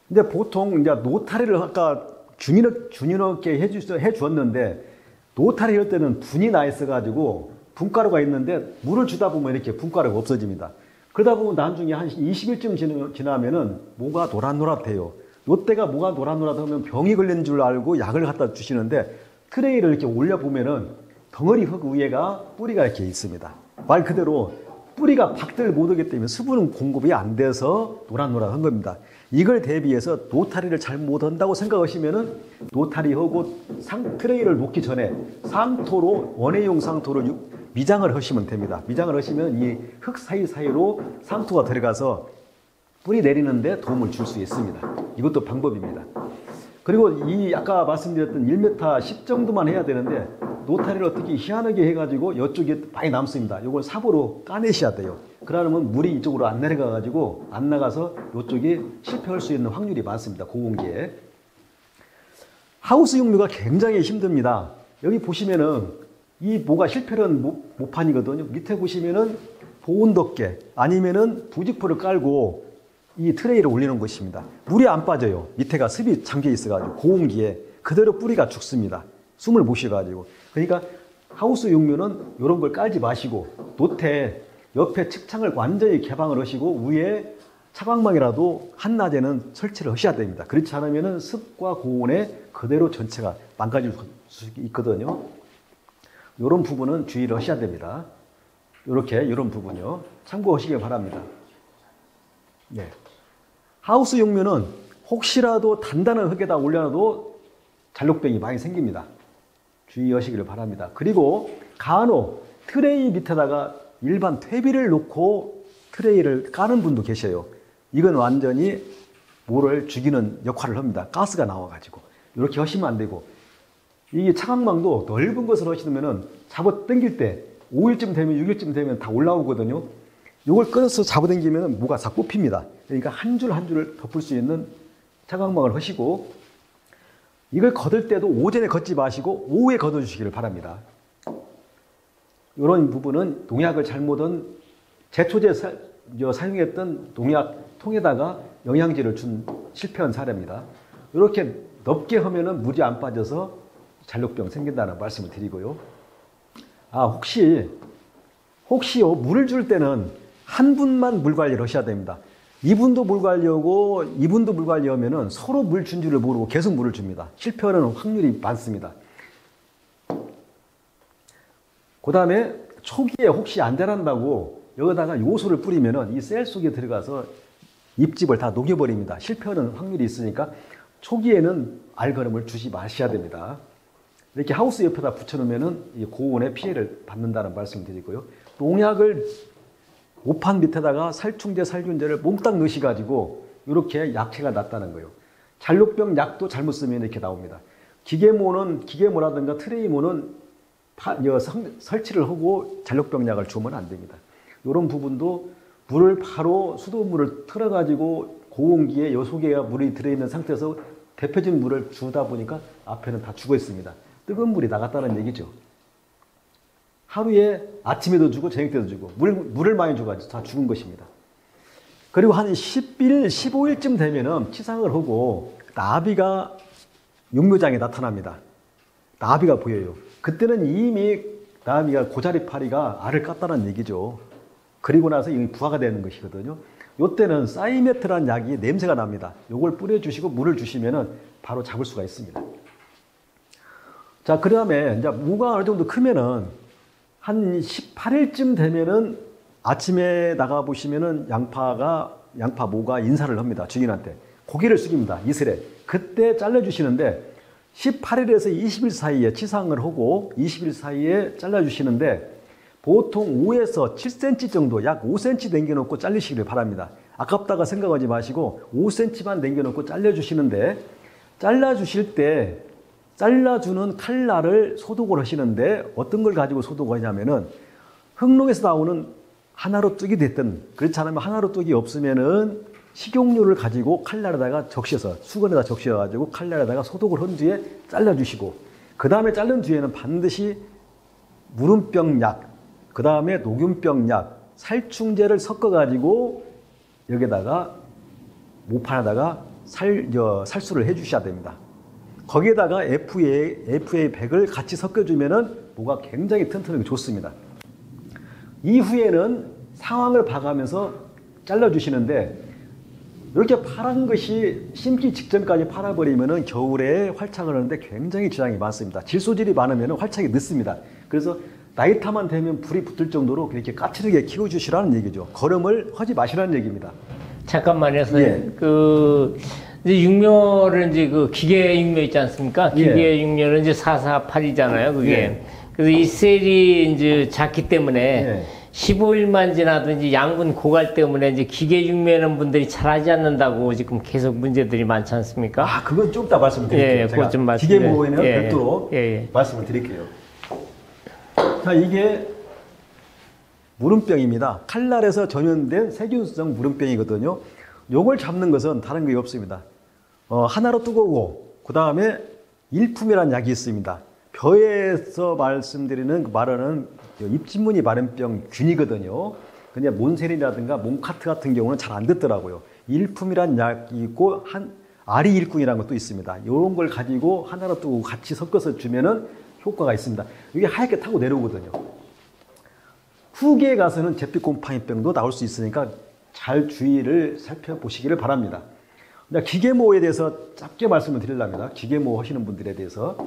근데 보통 이제 노타리를 아까 준인어께 해주었는데 노타리 할 때는 분이 나 있어가지고 분가루가 있는데 물을 주다 보면 이렇게 분가루가 없어집니다. 그러다 보면 나중에 한 20일쯤 지나면은 모가 노릇노릇해요. 요때가 모가 노릇노릇하면 병이 걸린 줄 알고 약을 갖다 주시는데 트레이를 이렇게 올려보면은 덩어리 흙 위에가 뿌리가 이렇게 있습니다. 말 그대로 뿌리가 박들 못하기 때문에 수분 공급이 안 돼서 노릇노릇한 겁니다. 이걸 대비해서 노타리를 잘 못한다고 생각하시면은 노타리하고 트레이를 놓기 전에 상토로 원예용 상토로 미장을 하시면 됩니다. 미장을 하시면 이 흙 사이사이로 상토가 들어가서 뿌리 내리는데 도움을 줄 수 있습니다. 이것도 방법입니다. 그리고 이 아까 말씀드렸던 1m 10 정도만 해야 되는데 노타리를 어떻게 희한하게 해가지고 이쪽에 많이 남습니다. 이걸 삽으로 까내셔야 돼요. 그러면 물이 이쪽으로 안 내려가가지고 안 나가서 이쪽에 실패할 수 있는 확률이 많습니다. 고온기에. 하우스 용묘가 굉장히 힘듭니다. 여기 보시면은 이 모가 실패한 모판이거든요. 밑에 보시면은 보온덮개 아니면은 부직포를 깔고 이 트레이를 올리는 것입니다. 물이 안 빠져요. 밑에가 습이 잠겨 있어가지고 고온기에 그대로 뿌리가 죽습니다. 숨을 못 쉬어가지고. 그러니까 하우스 용묘는 이런 걸 깔지 마시고 노태 옆에 측창을 완전히 개방을 하시고 위에 차광망이라도 한낮에는 설치를 하셔야 됩니다. 그렇지 않으면 습과 고온에 그대로 전체가 망가질 수 있거든요. 이런 부분은 주의를 하셔야 됩니다. 이런 부분요. 참고하시길 바랍니다. 네. 하우스 용묘는 혹시라도 단단한 흙에다 올려놔도 잔록병이 많이 생깁니다. 주의하시기를 바랍니다. 그리고 간혹 트레이 밑에다가 일반 퇴비를 놓고 트레이를 까는 분도 계셔요. 이건 완전히 모를 죽이는 역할을 합니다. 가스가 나와가지고. 이렇게 하시면 안 되고. 이 차광망도 넓은 것을 하시면은 잡아 당길 때 5일쯤 되면 6일쯤 되면 다 올라오거든요. 이걸 끊어서 잡아 당기면 모가 다 꼽힙니다. 그러니까 한 줄 한 줄을 덮을 수 있는 차광망을 하시고 이걸 걷을 때도 오전에 걷지 마시고 오후에 걷어주시기를 바랍니다. 이런 부분은 농약을 잘못은 제초제 사용했던 농약통에다가 영양제를 준 실패한 사례입니다. 이렇게 넓게 하면은 물이 안 빠져서 잔록병 생긴다는 말씀을 드리고요. 혹시요 물을 줄 때는 한 분만 물 관리를 하셔야 됩니다. 이분도 물 관리하고 이분도 물 관리하면은 서로 물 준 줄을 모르고 계속 물을 줍니다. 실패하는 확률이 많습니다. 그 다음에 초기에 혹시 안 자란다고 여기다가 요소를 뿌리면은 이 셀 속에 들어가서 잎집을 다 녹여버립니다. 실패하는 확률이 있으니까 초기에는 알거름을 주지 마셔야 됩니다. 이렇게 하우스 옆에다 붙여놓으면은 고온의 피해를 받는다는 말씀을 드리고요. 농약을 오판 밑에다가 살충제, 살균제를 몽땅 넣으셔가지고 이렇게 약해가 났다는 거예요. 잔록병 약도 잘못 쓰면 이렇게 나옵니다. 기계모라든가 트레이모는 설치를 하고 잔록병 약을 주면 안 됩니다. 이런 부분도 물을 바로 수돗물을 틀어가지고 고온기에 요소계가 물이 들어있는 상태에서 데펴진 물을 주다 보니까 앞에는 다 죽어 있습니다. 뜨거운 물이 나갔다는 얘기죠. 하루에 아침에도 주고 저녁 때도 주고 물을 많이 줘가지고 다 죽은 것입니다. 그리고 한 10일, 15일쯤 되면은 치상을 하고 나비가 용묘장에 나타납니다. 나비가 보여요. 그때는 이미 나비가 고자리파리가 알을 깠다는 얘기죠. 그리고 나서 이미 부화가 되는 것이거든요. 요때는 사이메트라는 약이 냄새가 납니다. 요걸 뿌려주시고 물을 주시면은 바로 잡을 수가 있습니다. 자, 그 다음에 이제 무가 어느 정도 크면은 한 18일쯤 되면은 아침에 나가보시면은 양파 모가 인사를 합니다. 주인한테. 고개를 숙입니다. 이슬에. 그때 잘라주시는데 18일에서 20일 사이에 치상을 하고 20일 사이에 잘라주시는데 보통 5에서 7cm 정도, 약 5cm 남겨놓고 잘리시기를 바랍니다. 아깝다가 생각하지 마시고 5cm만 남겨놓고 잘라주시는데 잘라주실 때 잘라주는 칼날을 소독을 하시는데 어떤 걸 가지고 소독을 하냐면은 흑농에서 나오는 하나로 뚝이 됐든 그렇지 않으면 하나로 뚝이 없으면은 식용유를 가지고 칼날에다가 적셔서 수건에다 적셔가지고 칼날에다가 소독을 한 뒤에 잘라주시고 그 다음에 자른 뒤에는 반드시 무름병 약, 그 다음에 녹균병 약, 살충제를 섞어가지고 여기다가 모판에다가 살수를 해주셔야 됩니다. 거기에다가 FA100을 같이 섞어주면은 모가 굉장히 튼튼하게 좋습니다. 이후에는 상황을 봐가면서 잘라주시는데 이렇게 파란 것이 심기 직전까지 팔아버리면은 겨울에 활착을 하는데 굉장히 지장이 많습니다. 질소질이 많으면 활착이 늦습니다. 그래서 나이타만 되면 불이 붙을 정도로 그렇게 까칠하게 키워주시라는 얘기죠. 거름을 하지 마시라는 얘기입니다. 잠깐만요, 선생님. 이제 육묘를 이제 그 기계 육묘 있지 않습니까? 기계 육묘는 이제 448이잖아요, 그게. 그래서 이 셀이 이제 작기 때문에 15일만 지나도 이제 양분 고갈 때문에 이제 기계 육묘하는 분들이 잘하지 않는다고 지금 계속 문제들이 많지 않습니까? 아, 그건 좀 이따 말씀드릴게요. 제가 좀 기계 모에는 별도로 말씀을 드릴게요. 자, 이게 무름병입니다. 칼날에서 전염된 세균성 무름병이거든요. 요걸 잡는 것은 다른 게 없습니다. 하나로 뜨거고 그 다음에 일품이라는 약이 있습니다. 벼에서 말하는 입진무늬 마른병 균이거든요. 근데 몬셀이라든가 몬카트 같은 경우는 잘 안 듣더라고요. 일품이라는 약이 있고 아리일꾼이라는 것도 있습니다. 이런 걸 가지고 하나로 뜨고 같이 섞어서 주면은 효과가 있습니다. 이게 하얗게 타고 내려오거든요. 후기에 가서는 잿빛곰팡이병도 나올 수 있으니까 잘 주의를 살펴보시기를 바랍니다. 기계모에 대해서 짧게 말씀을 드리려합니다. 기계모 하시는 분들에 대해서.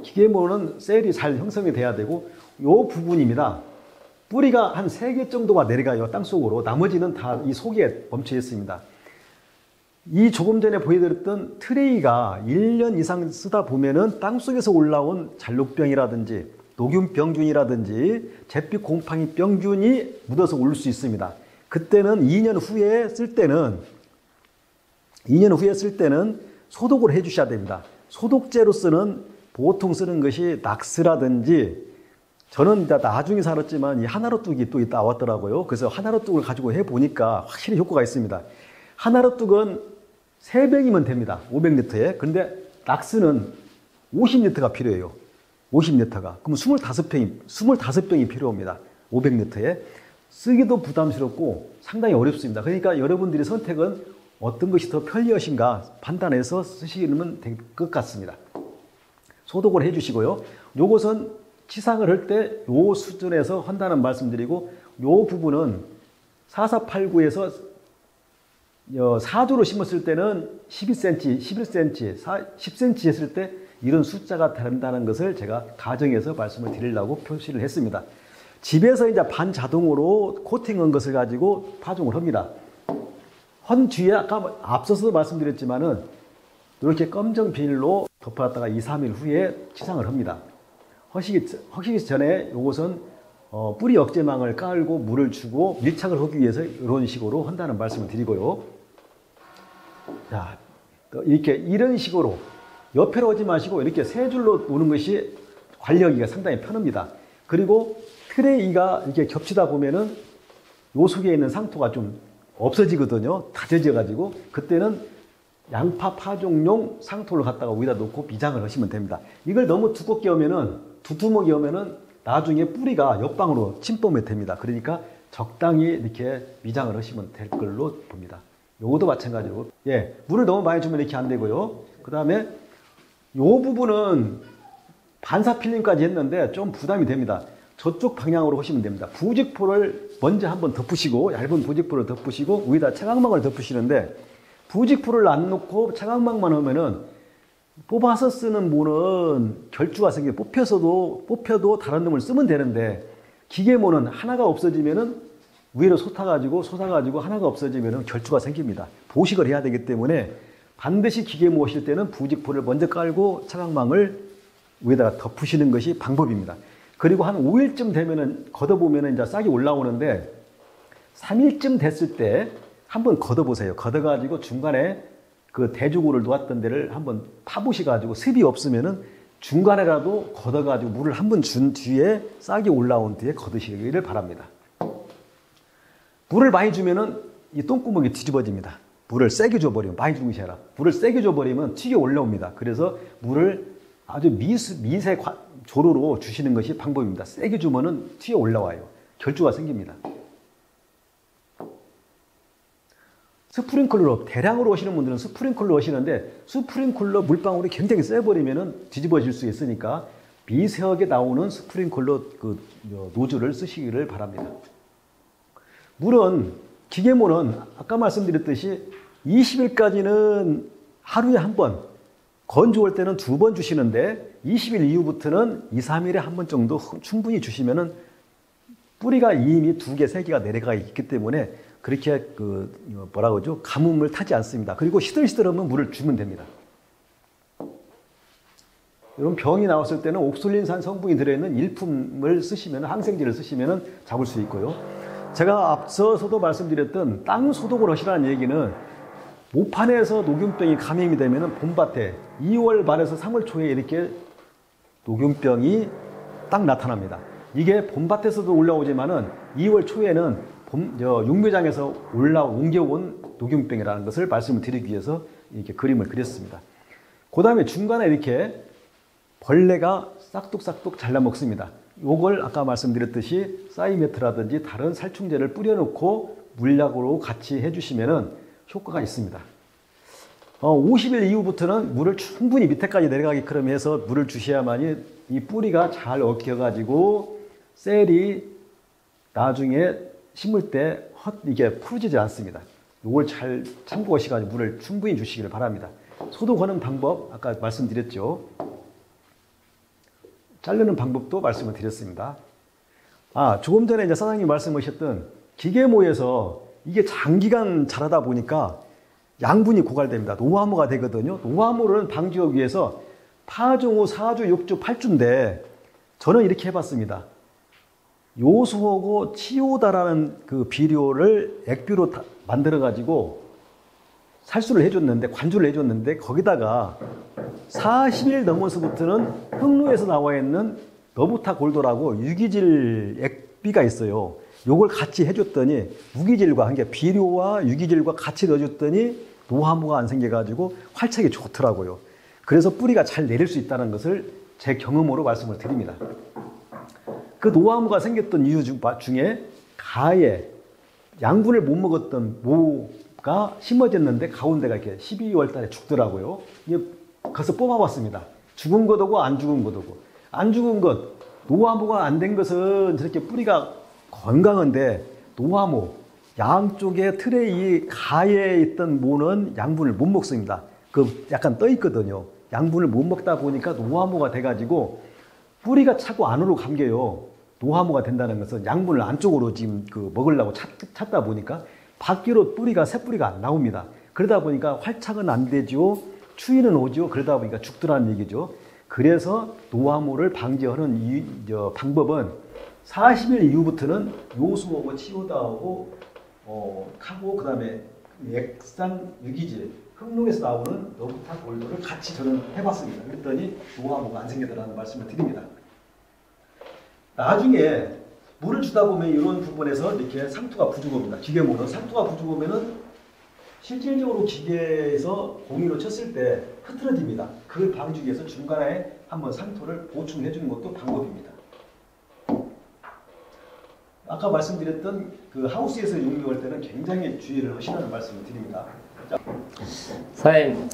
기계모는 셀이 잘 형성이 돼야 되고 이 부분입니다. 뿌리가 한 3개 정도가 내려가요. 땅속으로. 나머지는 다 이 속에 멈춰 있습니다. 이 조금 전에 보여드렸던 트레이가 1년 이상 쓰다 보면은 땅속에서 올라온 잘록병이라든지 녹균병균이라든지 잿빛곰팡이병균이 묻어서 올 수 있습니다. 그때는 2년 후에 쓸 때는 소독을 해 주셔야 됩니다. 소독제로서는 보통 쓰는 것이 낙스라든지 저는 나중에 살았지만 이 하나로 뚝이 또 나왔더라고요. 그래서 하나로 뚝을 가지고 해보니까 확실히 효과가 있습니다. 하나로 뚝은 3병이면 됩니다. 500리터에. 그런데 낙스는 50리터가 필요해요. 50리터가. 그럼 25병이 필요합니다. 500리터에. 쓰기도 부담스럽고 상당히 어렵습니다. 그러니까 여러분들이 선택은 어떤 것이 더 편리하신가 판단해서 쓰시면 될 것 같습니다. 소독을 해주시고요. 요것은 치상을 할 때 요 수준에서 한다는 말씀드리고 요 부분은 4489에서 4주로 심었을 때는 12cm, 11cm, 10cm 했을 때 이런 숫자가 다른다는 것을 제가 가정에서 말씀을 드리려고 표시를 했습니다. 집에서 이제 반자동으로 코팅한 것을 가지고 파종을 합니다. 헌 뒤에 아까 앞서서 말씀드렸지만은 이렇게 검정 비닐로 덮어놨다가 2, 3일 후에 치상을 합니다. 하시기 전에 이것은 뿌리 억제망을 깔고 물을 주고 밀착을 하기 위해서 이런 식으로 한다는 말씀을 드리고요. 자, 이런 식으로 옆으로 오지 마시고 이렇게 3줄로 노는 것이 관리하기가 상당히 편합니다. 그리고 트레이가 이렇게 겹치다 보면은 요 속에 있는 상토가 좀 없어지거든요. 다져져가지고 그때는 양파 파종용 상토를 갖다가 위에다 놓고 미장을 하시면 됩니다. 이걸 너무 두껍게 하면은 두툼하게 하면은 나중에 뿌리가 옆방으로 침범이 됩니다. 그러니까 적당히 이렇게 미장을 하시면 될 걸로 봅니다. 요것도 마찬가지로 물을 너무 많이 주면 이렇게 안 되고요. 그 다음에 요 부분은 반사 필름까지 했는데 좀 부담이 됩니다. 저쪽 방향으로 하시면 됩니다. 부직포를 먼저 한번 덮으시고, 얇은 부직포를 덮으시고, 위에다 차광망을 덮으시는데, 부직포를 안 놓고 차광망만 하면은 뽑아서 쓰는 모는 결주가 생겨 뽑혀도 다른 놈을 쓰면 되는데, 기계모는 하나가 없어지면은 위로 솟아가지고 하나가 없어지면은 결주가 생깁니다. 보식을 해야 되기 때문에 반드시 기계모 하실 때는 부직포를 먼저 깔고 차광망을 위에다가 덮으시는 것이 방법입니다. 그리고 한 5일쯤 되면은 걷어보면은 이제 싹이 올라오는데 3일쯤 됐을 때 한번 걷어보세요. 걷어가지고 중간에 그 대주고를 놓았던 데를 한번 파보시가지고 습이 없으면은 중간에라도 걷어가지고 물을 한번 준 뒤에 싹이 올라온 뒤에 걷으시기를 바랍니다. 물을 많이 주면은 이 똥구멍이 뒤집어집니다. 물을 세게 줘버리면, 많이 주는 것이 아니라 물을 세게 줘버리면 튀겨 올라옵니다. 그래서 물을 아주 미세 조로로 주시는 것이 방법입니다. 세게 주면은 튀어 올라와요. 결주가 생깁니다. 스프링클러로 대량으로 하시는 분들은 스프링클러 하시는데 스프링클러 물방울이 굉장히 세버리면은 뒤집어질 수 있으니까 미세하게 나오는 스프링클러 그 노즐을 쓰시기를 바랍니다. 물은 기계모는 아까 말씀드렸듯이 20일까지는 하루에 한 번, 건조할 때는 2번 주시는데 20일 이후부터는 2, 3일에 한 번 정도 충분히 주시면은 뿌리가 이미 2개, 3개가 내려가 있기 때문에 그렇게 뭐라 그러죠? 가뭄을 타지 않습니다. 그리고 시들시들하면 물을 주면 됩니다. 이런 병이 나왔을 때는 옥솔린산 성분이 들어있는 일품을 쓰시면, 항생제를 쓰시면 잡을 수 있고요. 제가 앞서서도 말씀드렸던 땅 소독을 하시라는 얘기는 모판에서 녹균병이 감염이 되면 봄밭에 2월 말에서 3월 초에 이렇게 녹균병이 딱 나타납니다. 이게 봄밭에서도 올라오지만은 2월 초에는 육묘장에서 옮겨온 녹균병이라는 것을 말씀을 드리기 위해서 이렇게 그림을 그렸습니다. 그 다음에 중간에 이렇게 벌레가 싹둑싹둑 잘라 먹습니다. 요걸 아까 말씀드렸듯이 사이메트라든지 다른 살충제를 뿌려놓고 물약으로 같이 해주시면은 효과가 있습니다. 50일 이후부터는 물을 충분히 밑에까지 내려가게끔 해서 물을 주셔야만이 이 뿌리가 잘 엉켜가지고 셀이 나중에 심을 때 이게 풀어지지 않습니다. 요걸 잘 참고하셔가지고 물을 충분히 주시기를 바랍니다. 소독하는 방법 아까 말씀드렸죠. 자르는 방법도 말씀을 드렸습니다. 조금 전에 이제 사장님이 말씀하셨던 기계모에서 이게 장기간 자라다 보니까 양분이 고갈됩니다. 노화모가 되거든요. 노화모를 방지하기 위해서 파종후 4주, 6주, 8주인데 저는 이렇게 해봤습니다. 요소하고 치오다라는 그 비료를 액비로 만들어가지고 살수를 해줬는데, 관주를 해줬는데 거기다가 40일 넘어서부터는 흑로에서 나와 있는 너부타 골도라고 유기질 액비가 있어요. 요걸 같이 해줬더니 무기질과 함께 비료와 유기질과 같이 넣어줬더니 노화모가 안 생겨가지고 활착이 좋더라고요. 그래서 뿌리가 잘 내릴 수 있다는 것을 제 경험으로 말씀을 드립니다. 그 노화모가 생겼던 이유 중에 가에 양분을 못 먹었던 모가 심어졌는데 가운데가 이렇게 12월 달에 죽더라고요. 가서 뽑아봤습니다. 죽은 것하고 안 죽은 것하고. 안 죽은 것, 노화모가 안 된 것은 저렇게 뿌리가 건강한데 노화모, 양쪽에 틀에 가에 있던 모는 양분을 못 먹습니다. 약간 떠 있거든요. 양분을 못 먹다 보니까 노화모가 돼가지고 뿌리가 자꾸 안으로 감겨요. 노화모가 된다는 것은 양분을 안쪽으로 지금 먹으려고 찾다 보니까 밖으로 새 뿌리가 안 나옵니다. 그러다 보니까 활착은 안 되죠. 추위는 오죠. 그러다 보니까 죽더라는 얘기죠. 그래서 노화모를 방지하는 방법은 40일 이후부터는 요소하고 치오다하고 카고 그다음에 액상 유기질 흑록에서 나오는 너부타 골도를 같이 저는 해봤습니다. 그랬더니 노화모가 안 생기더라는 말씀을 드립니다. 나중에 물을 주다 보면 이런 부분에서 이렇게 상투가 부족합니다. 기계모는 상투가 부족하면은 실질적으로 기계에서 공이로 쳤을 때 흐트러집니다. 그걸 방지하기 위해서 중간에 한번 상투를 보충해 주는 것도 방법입니다. 아까 말씀드렸던 그 하우스에서 육류할 때는 굉장히 주의를 하시라는 말씀을 드립니다. 사장님,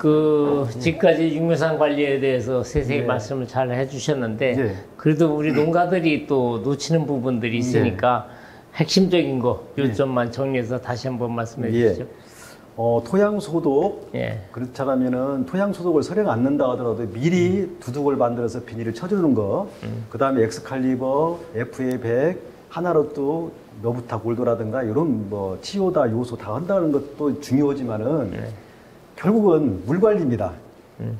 지금까지 육묘상 관리에 대해서 세세히 말씀을 잘 해주셨는데, 네. 그래도 우리 농가들이 또 놓치는 부분들이 있으니까 핵심적인 거 요점만 정리해서 다시 한번 말씀해 주시죠. 토양 소독, 예. 그렇다면은 토양 소독을 설령 않는다 하더라도 미리 두둑을 만들어서 비닐을 쳐주는 거, 그 다음에 엑스칼리버, FA100, 하나로또 너부타 골드라든가 이런 뭐 치오다 요소 다 한다는 것도 중요하지만은 결국은 물 관리입니다.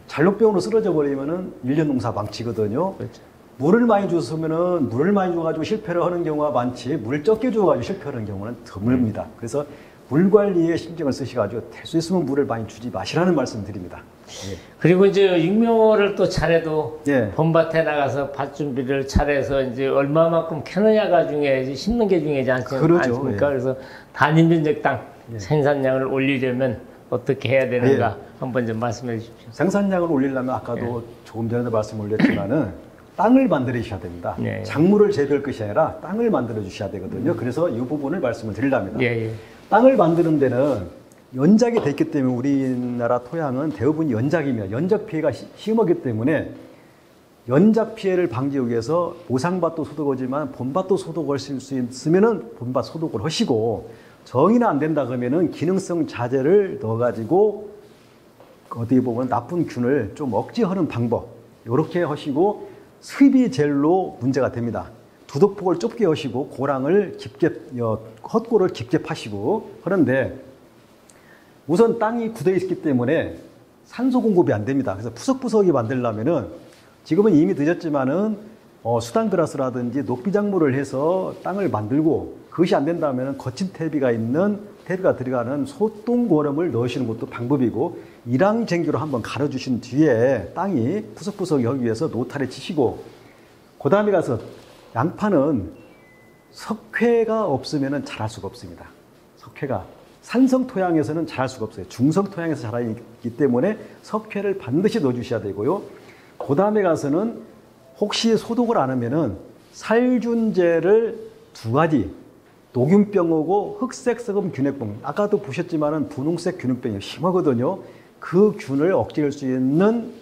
잔류병으로 쓰러져 버리면은 1년 농사 망치거든요. 그렇죠. 물을 많이 줬으면은 물을 많이 줘가지고 실패를 하는 경우가 많지, 물을 적게 줘가지고 실패하는 경우는 드뭅니다. 그래서 물 관리에 신경을 쓰셔가지고 될 수 있으면 물을 많이 주지 마시라는 말씀드립니다. 예. 그리고 이제 육묘를 또 잘해도 예. 봄밭에 나가서 밭 준비를 잘해서 이제 얼마만큼 캐느냐가 중요하지 심는 게 중요하지 그러죠. 않습니까? 예. 그래서 단위 면적당 생산량을 올리려면 어떻게 해야 되는가 한번 좀 말씀해 주십시오. 생산량을 올리려면 아까도 조금 전에도 말씀 올렸지만은 땅을 만들어주셔야 됩니다. 예. 작물을 재배할 것이 아니라 땅을 만들어 주셔야 되거든요. 그래서 이 부분을 말씀을 드리랍니다. 예, 예. 땅을 만드는 데는 연작이 됐기 때문에 우리나라 토양은 대부분 연작이며 연작 피해가 심하기 때문에 연작 피해를 방지하기 위해서 모상밭도 소독하지만 봄밭도 소독할 수 있으면은 봄밭 소독을 하시고 정이나 안 된다 그러면은 기능성 자재를 넣어가지고 어떻게 보면 나쁜 균을 좀 억제하는 방법 이렇게 하시고 습이 젤로 문제가 됩니다. 두둑폭을 좁게 하시고 고랑을 깊게 헛골을 깊게 파시고 그런데 우선 땅이 굳어 있기 때문에 산소 공급이 안 됩니다. 그래서 푸석푸석이 만들려면은 지금은 이미 늦었지만은 수단그라스라든지 녹비작물을 해서 땅을 만들고 그것이 안 된다면 거친 퇴비가 들어가는 소똥고름을 넣으시는 것도 방법이고 일항쟁기로 한번 갈아주신 뒤에 땅이 푸석푸석이 하기 위해서 노타리 치시고 그 다음에 가서 양파는 석회가 없으면 자랄 수가 없습니다. 석회가 산성 토양에서는 자랄 수가 없어요. 중성 토양에서 자라기 때문에 석회를 반드시 넣어주셔야 되고요. 그 다음에 가서는 혹시 소독을 안 하면은 살균제를 2가지 녹균병하고 흑색서금 균핵병 아까도 보셨지만은 분홍색 균핵병이 심하거든요. 그 균을 억제할 수 있는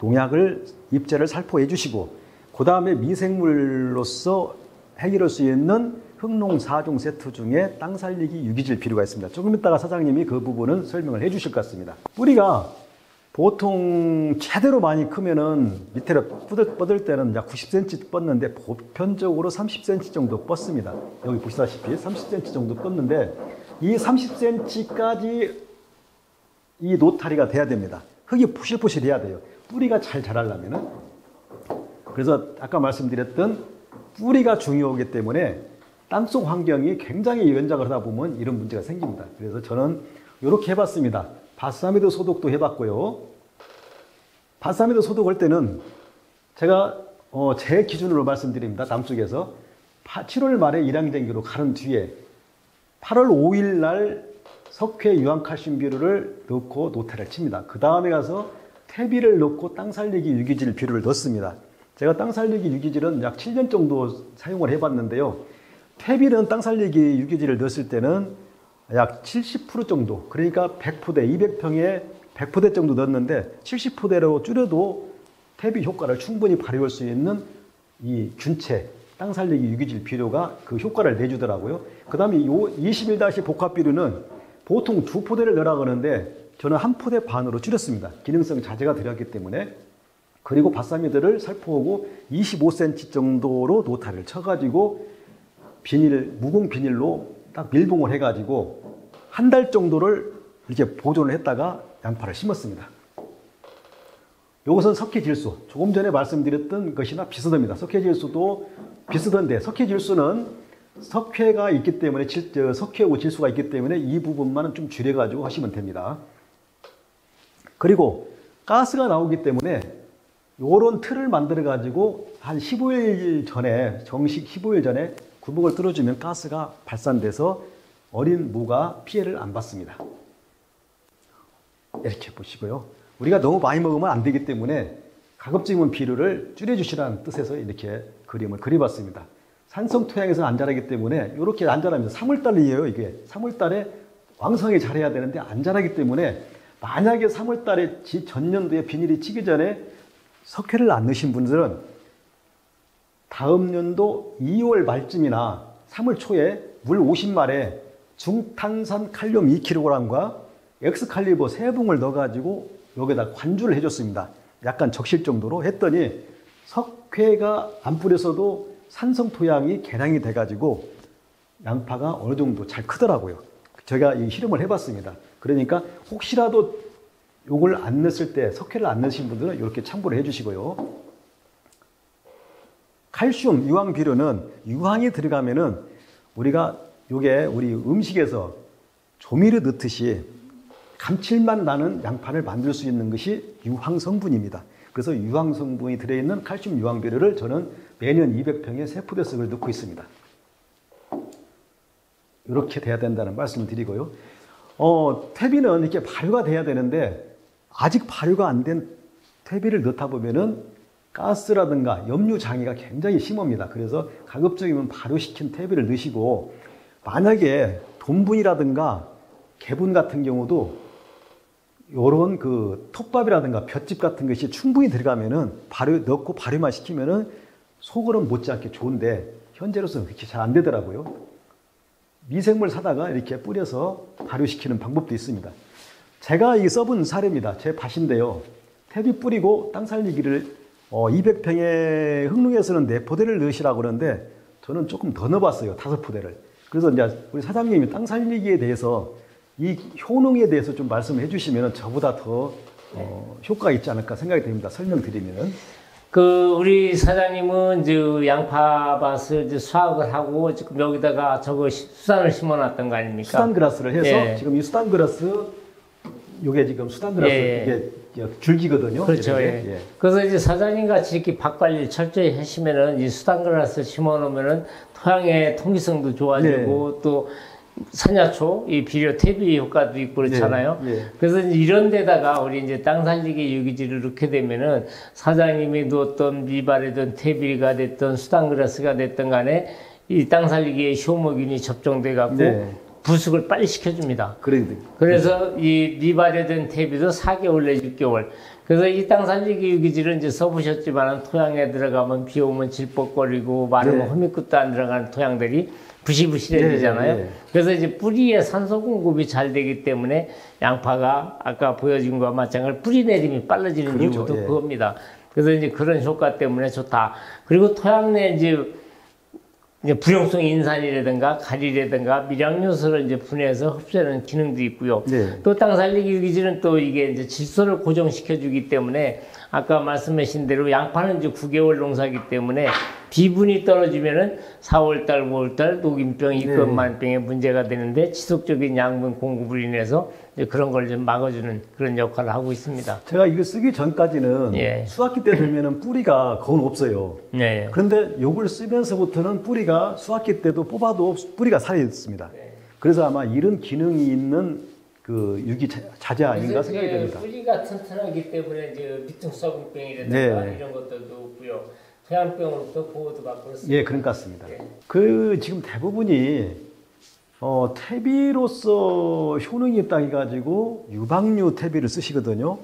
농약을 잎제를 살포해 주시고 그 다음에 미생물로서 해결할 수 있는 흑농 4종 세트 중에 땅 살리기 유기질 비료가 있습니다. 조금 이따가 사장님이 그 부분은 설명을 해 주실 것 같습니다. 뿌리가 보통 최대로 많이 크면은 밑에로 뻗을 때는 약 90cm 뻗는데 보편적으로 30cm 정도 뻗습니다. 여기 보시다시피 30cm 정도 뻗는데 이 30cm까지 이 노타리가 돼야 됩니다. 흙이 푸실푸실해야 돼요. 뿌리가 잘 자라려면은. 그래서 아까 말씀드렸던 뿌리가 중요하기 때문에 땅속 환경이 굉장히 연작을 하다 보면 이런 문제가 생깁니다. 그래서 저는 이렇게 해봤습니다. 바사미드 소독도 해봤고요. 바사미드 소독할 때는 제가 제 기준으로 말씀드립니다. 남쪽에서 7월 말에 일항쟁기로 가른 뒤에 8월 5일 날 석회 유황칼슘 비료를 넣고 노타리를 칩니다. 그 다음에 가서 퇴비를 넣고 땅 살리기 유기질 비료를 넣습니다. 제가 땅 살리기 유기질은 약 7년 정도 사용을 해봤는데요. 퇴비는 땅 살리기 유기질을 넣었을 때는 약 70% 정도, 그러니까 100포대, 200평에 100포대 정도 넣었는데 70포대로 줄여도 퇴비 효과를 충분히 발휘할 수 있는 이 균체, 땅 살리기 유기질 비료가 그 효과를 내주더라고요. 그 다음에 요 21- 복합 비료는 보통 2포대를 넣으라고 하는데 저는 1포대 반으로 줄였습니다. 기능성 자재가 들어갔기 때문에. 그리고 바사미드를 살포하고 25cm 정도로 노타리를 쳐가지고 무공 비닐로 딱 밀봉을 해가지고 한 달 정도를 이렇게 보존을 했다가 양파를 심었습니다. 이것은 석회질소. 조금 전에 말씀드렸던 것이나 비슷합니다. 석회질소도 비슷한데 석회질소는 석회가 있기 때문에 석회하고 질소가 있기 때문에 이 부분만은 좀 줄여가지고 하시면 됩니다. 그리고 가스가 나오기 때문에 요런 틀을 만들어 가지고 한 15일 전에 정식 15일 전에 구멍을 뚫어주면 가스가 발산돼서 어린 무가 피해를 안 받습니다. 이렇게 보시고요. 우리가 너무 많이 먹으면 안 되기 때문에 가급적이면 비료를 줄여주시라는 뜻에서 이렇게 그림을 그려봤습니다. 산성 토양에서 안 자라기 때문에 이렇게 안 자랍니다. 3월달이에요. 이게 3월달에 왕성하게 자라야 되는데 안 자라기 때문에 만약에 3월 달에 전년도에 비닐이 치기 전에 석회를 안 넣으신 분들은 다음 연도 2월 말쯤이나 3월 초에 물 50말에 중탄산 칼륨 2kg과 엑스칼리버 3봉을 넣어가지고 여기다 관주를 해줬습니다. 약간 적실 정도로 했더니 석회가 안 뿌려서도 산성 토양이 개량이 돼가지고 양파가 어느 정도 잘 크더라고요. 제가 이 실험을 해봤습니다. 그러니까 혹시라도 요걸 안 넣었을 때 석회를 안 넣으신 분들은 이렇게 참고를 해주시고요. 칼슘 유황 비료는 유황이 들어가면은 우리가 요게 우리 음식에서 조미료 넣듯이 감칠맛 나는 양파를 만들 수 있는 것이 유황 성분입니다. 그래서 유황 성분이 들어있는 칼슘 유황 비료를 저는 매년 200평에 세포대석을 넣고 있습니다. 이렇게 돼야 된다는 말씀을 드리고요. 퇴비는 이렇게 발효가 돼야 되는데 아직 발효가 안 된 퇴비를 넣다 보면은 가스라든가 염류 장애가 굉장히 심합니다. 그래서 가급적이면 발효시킨 퇴비를 넣으시고 만약에 돈분이라든가 개분 같은 경우도 요런 그 톱밥이라든가 볏짚 같은 것이 충분히 들어가면은 넣고 발효만 시키면은 속으로는 못지않게 좋은데 현재로서는 그렇게 잘 안 되더라고요. 미생물 사다가 이렇게 뿌려서 발효시키는 방법도 있습니다. 제가 이 써본 사례입니다. 제 밭인데요. 퇴비 뿌리고 땅 살리기를 200평에 흑릉에서는 4포대를 넣으시라고 그러는데 저는 조금 더 넣어봤어요. 5포대를. 그래서 이제 우리 사장님이 땅 살리기에 대해서 이 효능에 대해서 좀 말씀해 주시면 저보다 더 효과가 있지 않을까 생각이 됩니다. 설명드리면. 우리 사장님은 양파밭을 수확을 하고 지금 여기다가 수산을 심어놨던 거 아닙니까? 수단그라스를 해서 예. 지금 이 수단그라스 요게 지금 수단그라스 예. 이게 줄기거든요. 그렇죠. 예. 예. 그래서 이제 사장님 같이 이렇게 밭 관리를 철저히 하시면은 이 수단그라스 심어 놓으면은 토양의 통기성도 좋아지고 또 산야초, 이 비료 퇴비 효과도 있고 그렇잖아요. 예. 그래서 이런 데다가 우리 이제 땅 살리기 유기질을 넣게 되면은 사장님이 넣었던 미발이든 퇴비가 됐던 수단그라스가 됐던 간에 이 땅 살리기에 효모균이 접종돼 갖고 부숙을 빨리 시켜줍니다. 그래서 이 미발효된 퇴비도 4개월 내 6개월. 그래서 이 땅 살리기 유기질은 이제 써보셨지만 토양에 들어가면 비 오면 질퍽거리고 마르면 허미끝도 안 들어가는 토양들이 부시부시해지잖아요. 그래서 이제 뿌리에 산소 공급이 잘 되기 때문에 양파가 아까 보여준 것과 마찬가지로 뿌리 내림이 빨라지는 이유도 그겁니다. 그래서 이제 그런 효과 때문에 좋다. 그리고 토양 내 이제 부용성 인산이라든가 가리라든가 미량 요소를 이제 분해해서 흡수하는 기능도 있고요. 또 땅 살리기 유기질은 또 이게 이제 질소를 고정시켜 주기 때문에 아까 말씀하신 대로 양파는 이제 9개월 농사기 때문에 비분이 떨어지면은 4월달, 5월달 녹인병, 입금만병에 문제가 되는데 지속적인 양분 공급을 인해서 이제 그런 걸 좀 막아주는 그런 역할을 하고 있습니다. 제가 이거 쓰기 전까지는 수확기 때 되면은 뿌리가 거의 없어요. 그런데 요걸 쓰면서부터는 뿌리가 수확기 때도 뽑아도 뿌리가 살아있습니다. 그래서 아마 이런 기능이 있는 그 유기 자재 아닌가 생각이 됩니다. 뿌리가 튼튼하기 때문에 이제 밑둥썩은병이라든가 이런 것들도 없고요. 토양병으로부터 보호도 받고 그렇습니다. 예, 그런 것 같습니다. 그 지금 대부분이 퇴비로서 효능이 있다 해가지고 유방류 퇴비를 쓰시거든요.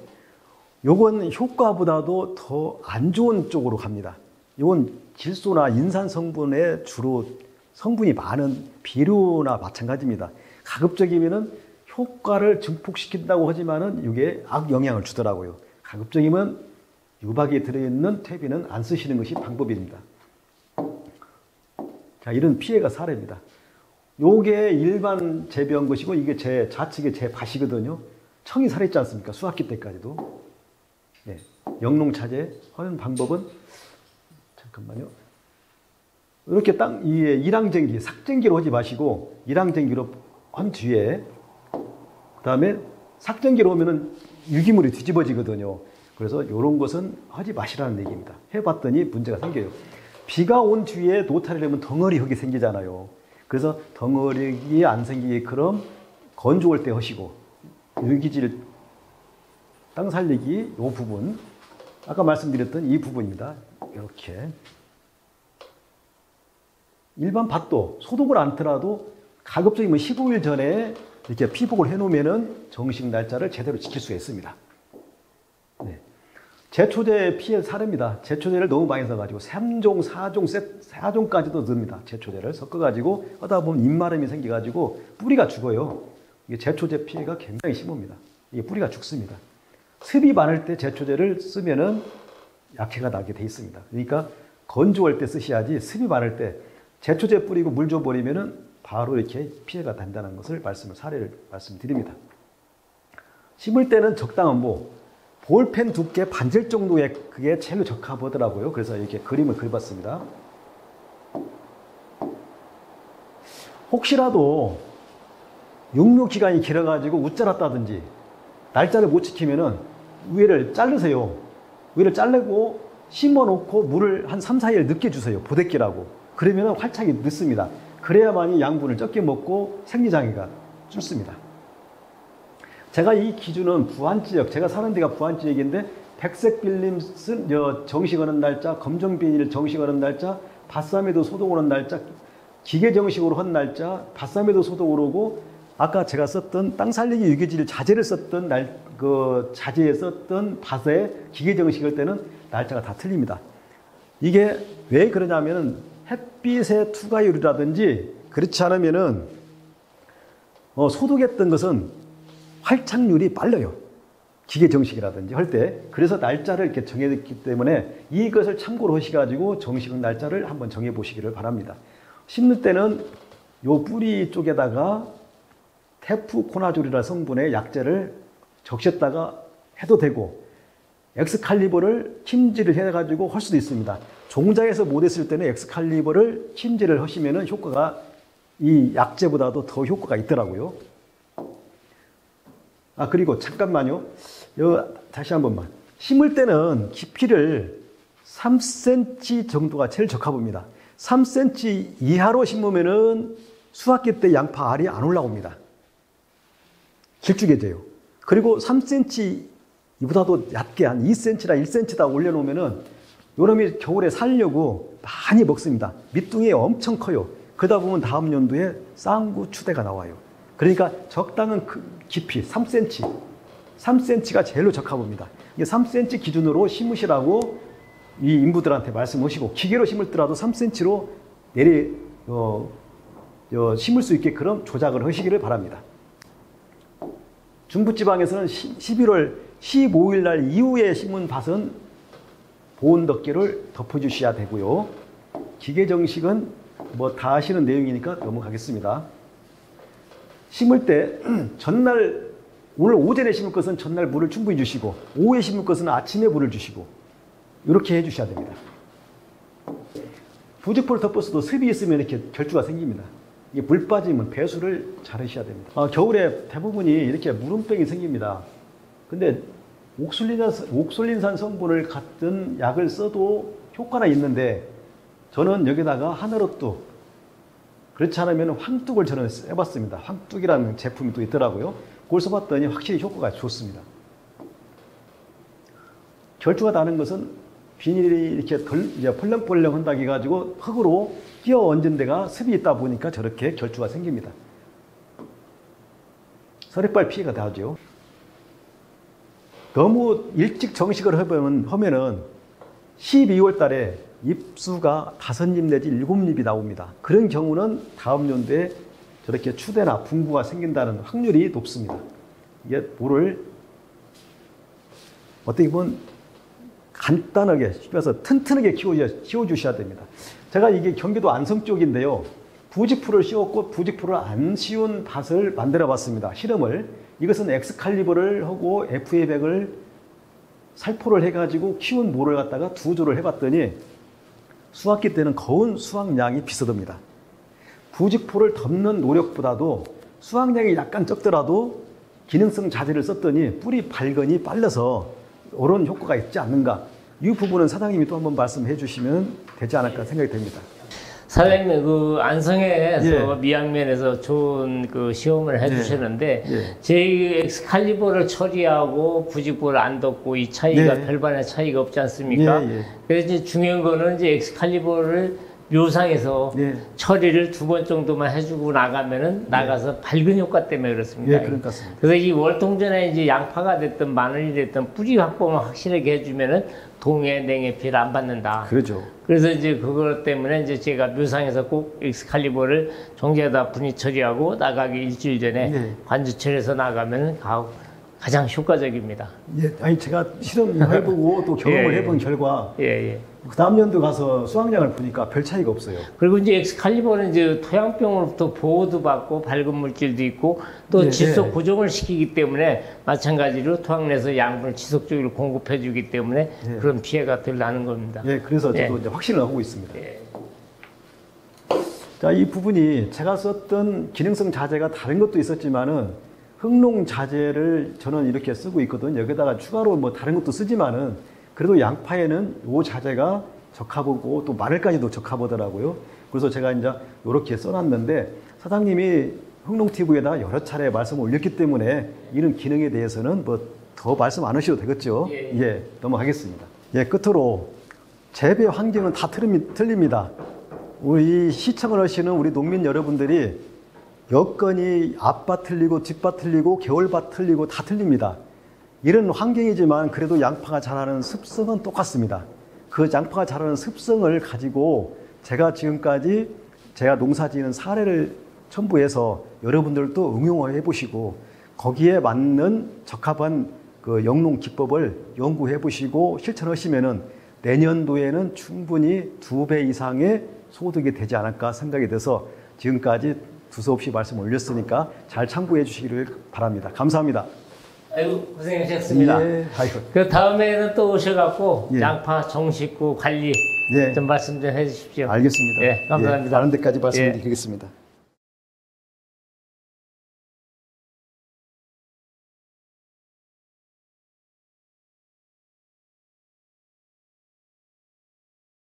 요건 효과보다도 더 안 좋은 쪽으로 갑니다. 요건 질소나 인산 성분에 주로 성분이 많은 비료나 마찬가지입니다. 가급적이면은 효과를 증폭시킨다고 하지만은 이게 악영향을 주더라고요. 가급적이면 유박이 들어있는 퇴비는 안 쓰시는 것이 방법입니다. 자, 이런 피해가 사례입니다. 요게 일반 재배한 것이고 이게 제 좌측에 제 밭이거든요. 청이 살아있지 않습니까? 수확기 때까지도. 영농차제 하는 방법은 잠깐만요. 이렇게 일항쟁기, 삭쟁기로 하지 마시고 일항쟁기로 한 뒤에 그다음에 삭쟁기로 하면은 유기물이 뒤집어지거든요. 그래서 이런 것은 하지 마시라는 얘기입니다. 해봤더니 문제가 생겨요. 비가 온 뒤에 노탈이 되면 덩어리 흙이 생기잖아요. 그래서 덩어리 안 생기게끔 건조할 때 하시고 유기질 땅 살리기 이 부분 아까 말씀드렸던 이 부분입니다. 이렇게 일반 밭도 소독을 않더라도 가급적이면 15일 전에 이렇게 피복을 해놓으면은 정식 날짜를 제대로 지킬 수가 있습니다. 네. 제초제 피해 사례입니다. 제초제를 너무 많이 써가지고 3종, 4종까지도 넣습니다. 제초제를 섞어가지고 하다 보면 입마름이 생겨가지고 뿌리가 죽어요. 이게 제초제 피해가 굉장히 심합니다. 이게 뿌리가 죽습니다. 습이 많을 때 제초제를 쓰면은 약해가 나게 돼 있습니다. 그러니까 건조할 때 쓰셔야지 습이 많을 때 제초제 뿌리고 물 줘버리면은 바로 이렇게 피해가 된다는 것을 사례를 말씀드립니다. 심을 때는 적당한 볼펜 두께 반질 정도의 그게 제일 적합하더라고요. 그래서 이렇게 그림을 그려봤습니다. 혹시라도 육묘 기간이 길어가지고 웃자랐다든지 날짜를 못 지키면은 위를 자르세요. 위를 자르고 심어놓고 물을 한 3, 4일 늦게 주세요. 보대기라고. 그러면은 활착이 늦습니다. 그래야만이 양분을 적게 먹고 생리장애가 줄습니다. 제가 이 기준은 부안지역, 제가 사는 데가 부안지역인데 백색 빌림 정식하는 날짜, 검정 비닐 정식하는 날짜, 밭삼에도 소독하는 날짜, 기계 정식으로 한 날짜, 밭삼에도 소독으로 오고 아까 제가 썼던 땅 살리기 유기질 자재를 썼던 자재에 썼던 밭에 기계 정식할 때는 날짜가 다 틀립니다. 이게 왜 그러냐면은 햇빛의 투과율이라든지 그렇지 않으면은 소독했던 것은 활착률이 빨라요. 기계 정식이라든지 할 때. 그래서 날짜를 이렇게 정해졌기 때문에 이것을 참고로 하셔가지고 정식 날짜를 한번 정해보시기를 바랍니다. 심는 때는 요 뿌리 쪽에다가 테프코나졸이라는 성분의 약재를 적셨다가 해도 되고 엑스칼리버를 킴질을 해가지고 할 수도 있습니다. 종자에서 못했을 때는 엑스칼리버를 킴질을 하시면은 효과가 이 약재보다도 더 효과가 있더라고요. 그리고 잠깐만요. 다시 한 번만. 심을 때는 깊이를 3cm 정도가 제일 적합합니다. 3cm 이하로 심으면은 수확기 때 양파 알이 안 올라옵니다. 길쭉해져요. 그리고 3cm 이보다도 얕게 한 2cm나 1cm다 올려놓으면은 요놈이 겨울에 살려고 많이 먹습니다. 밑둥이 엄청 커요. 그러다 보면 다음 연도에 쌍구 추대가 나와요. 그러니까 적당한 깊이 3cm, 3cm가 제일로 적합합니다. 이게 3cm 기준으로 심으시라고 이 인부들한테 말씀하시고 기계로 심을더라도 3cm로 심을 수 있게 그런 조작을 하시기를 바랍니다. 중부지방에서는 11월 15일 날 이후에 심은 밭은 보온 덮개를 덮어주셔야 되고요. 기계 정식은 다 아시는 내용이니까 넘어가겠습니다. 심을 때 전날 오늘 오전에 심을 것은 전날 물을 충분히 주시고 오후에 심을 것은 아침에 물을 주시고 이렇게 해주셔야 됩니다. 부직포를 덮었어도 습이 있으면 이렇게 결주가 생깁니다. 이게 물 빠지면 배수를 잘 하셔야 됩니다. 겨울에 대부분이 이렇게 무름병이 생깁니다. 근데 옥솔린산 성분을 같은 약을 써도 효과는 있는데 저는 여기다가 하늘옷뚝 그렇지 않으면 황뚝을 저는 해봤습니다. 황뚝이라는 제품이 또 있더라고요. 그걸 써봤더니 확실히 효과가 좋습니다. 결주가 나는 것은 비닐이 이렇게 이제 펄렁펄렁 한다고 해가지고 흙으로 끼어 얹은 데가 습이 있다 보니까 저렇게 결주가 생깁니다. 서리빨 피해가 나죠. 너무 일찍 정식을 하면은 12월 달에 잎수가 5잎 내지 7잎이 나옵니다. 그런 경우는 다음 연도에 저렇게 추대나 분구가 생긴다는 확률이 높습니다. 이게 물을 어떻게 보면 간단하게 씹어서 튼튼하게 키워주셔야 됩니다. 제가 이게 경기도 안성 쪽인데요. 부직포를 씌웠고 부직포를 안 씌운 밭을 만들어 봤습니다. 실험을. 이것은 엑스칼리버를 하고 FA100을 살포를 해가지고 키운 모를 갖다가 2조를 해봤더니 수확기 때는 거운 수확량이 비슷합니다. 부직포를 덮는 노력보다도 수확량이 약간 적더라도 기능성 자재를 썼더니 뿌리 발근이 빨라서 이런 효과가 있지 않는가. 이 부분은 사장님이 또 한번 말씀해 주시면 되지 않을까 생각이 됩니다. 사장님, 안성에서 미양면에서 좋은 시험을 해주셨는데, 제 엑스칼리버를 처리하고 부직포를 안 덮고 이 차이가 별반의 차이가 없지 않습니까? 그래서 이제 중요한 거는 이제 엑스칼리버를 묘상에서 예. 처리를 2번 정도만 해주고 나가면은 나가서 밝은 효과 때문에 그렇습니다. 예, 그런 것 같습니다. 그래서 이 월동전에 이제 양파가 됐든 마늘이 됐든 뿌리 확보만 확실하게 해주면은 동해, 냉해 피해를 안 받는다. 그러죠. 그래서 이제 그것 때문에 이제 제가 묘상에서 꼭 엑스칼리버를 종지에다 분이 처리하고 나가기 일주일 전에 네. 관주철에서 나가면 가장 효과적입니다. 예, 아니 제가 실험해보고 또 경험을 예, 예. 해본 결과 예, 예. 그 다음 연도 가서 수확량을 보니까 별 차이가 없어요. 그리고 이제 엑스칼리버는 이제 토양병으로부터 보호도 받고 밝은 물질도 있고 또 네, 지속 네. 고정을 시키기 때문에 마찬가지로 토양 내에서 양분을 지속적으로 공급해 주기 때문에 네. 그런 피해가 덜 나는 겁니다. 예, 그래서 저도 예. 이제 확신을 하고 있습니다. 예. 자, 이 부분이 제가 썼던 기능성 자재가 다른 것도 있었지만은 흑농 자재를 저는 이렇게 쓰고 있거든요. 여기다가 추가로 뭐 다른 것도 쓰지만은 그래도 양파에는 요 자재가 적합하고 또 마늘까지도 적합하더라고요. 그래서 제가 이제 이렇게 써놨는데 사장님이 흑농TV에다 여러 차례 말씀을 올렸기 때문에 이런 기능에 대해서는 뭐 더 말씀 안 하셔도 되겠죠. 예. 예, 넘어가겠습니다. 예, 끝으로 재배 환경은 다 틀립니다. 우리 시청을 하시는 우리 농민 여러분들이 여건이 앞밭 틀리고 뒷밭 틀리고 겨울밭 틀리고 다 틀립니다. 이런 환경이지만 그래도 양파가 자라는 습성은 똑같습니다. 그 양파가 자라는 습성을 가지고 제가 지금까지 제가 농사지는 사례를 첨부해서 여러분들도 응용해 보시고 거기에 맞는 적합한 그 영농 기법을 연구해 보시고 실천하시면은 내년도에는 충분히 2배 이상의 소득이 되지 않을까 생각이 돼서 지금까지 두서없이 말씀 올렸으니까 잘 참고해 주시기를 바랍니다. 감사합니다. 아이고 고생하셨습니다. 예, 아이고. 그 다음에는 또 오셔갖고 예. 양파 정식구 관리 예. 좀 말씀 좀 해주십시오. 알겠습니다. 예, 감사합니다. 다른 데까지 예. 말씀드리겠습니다.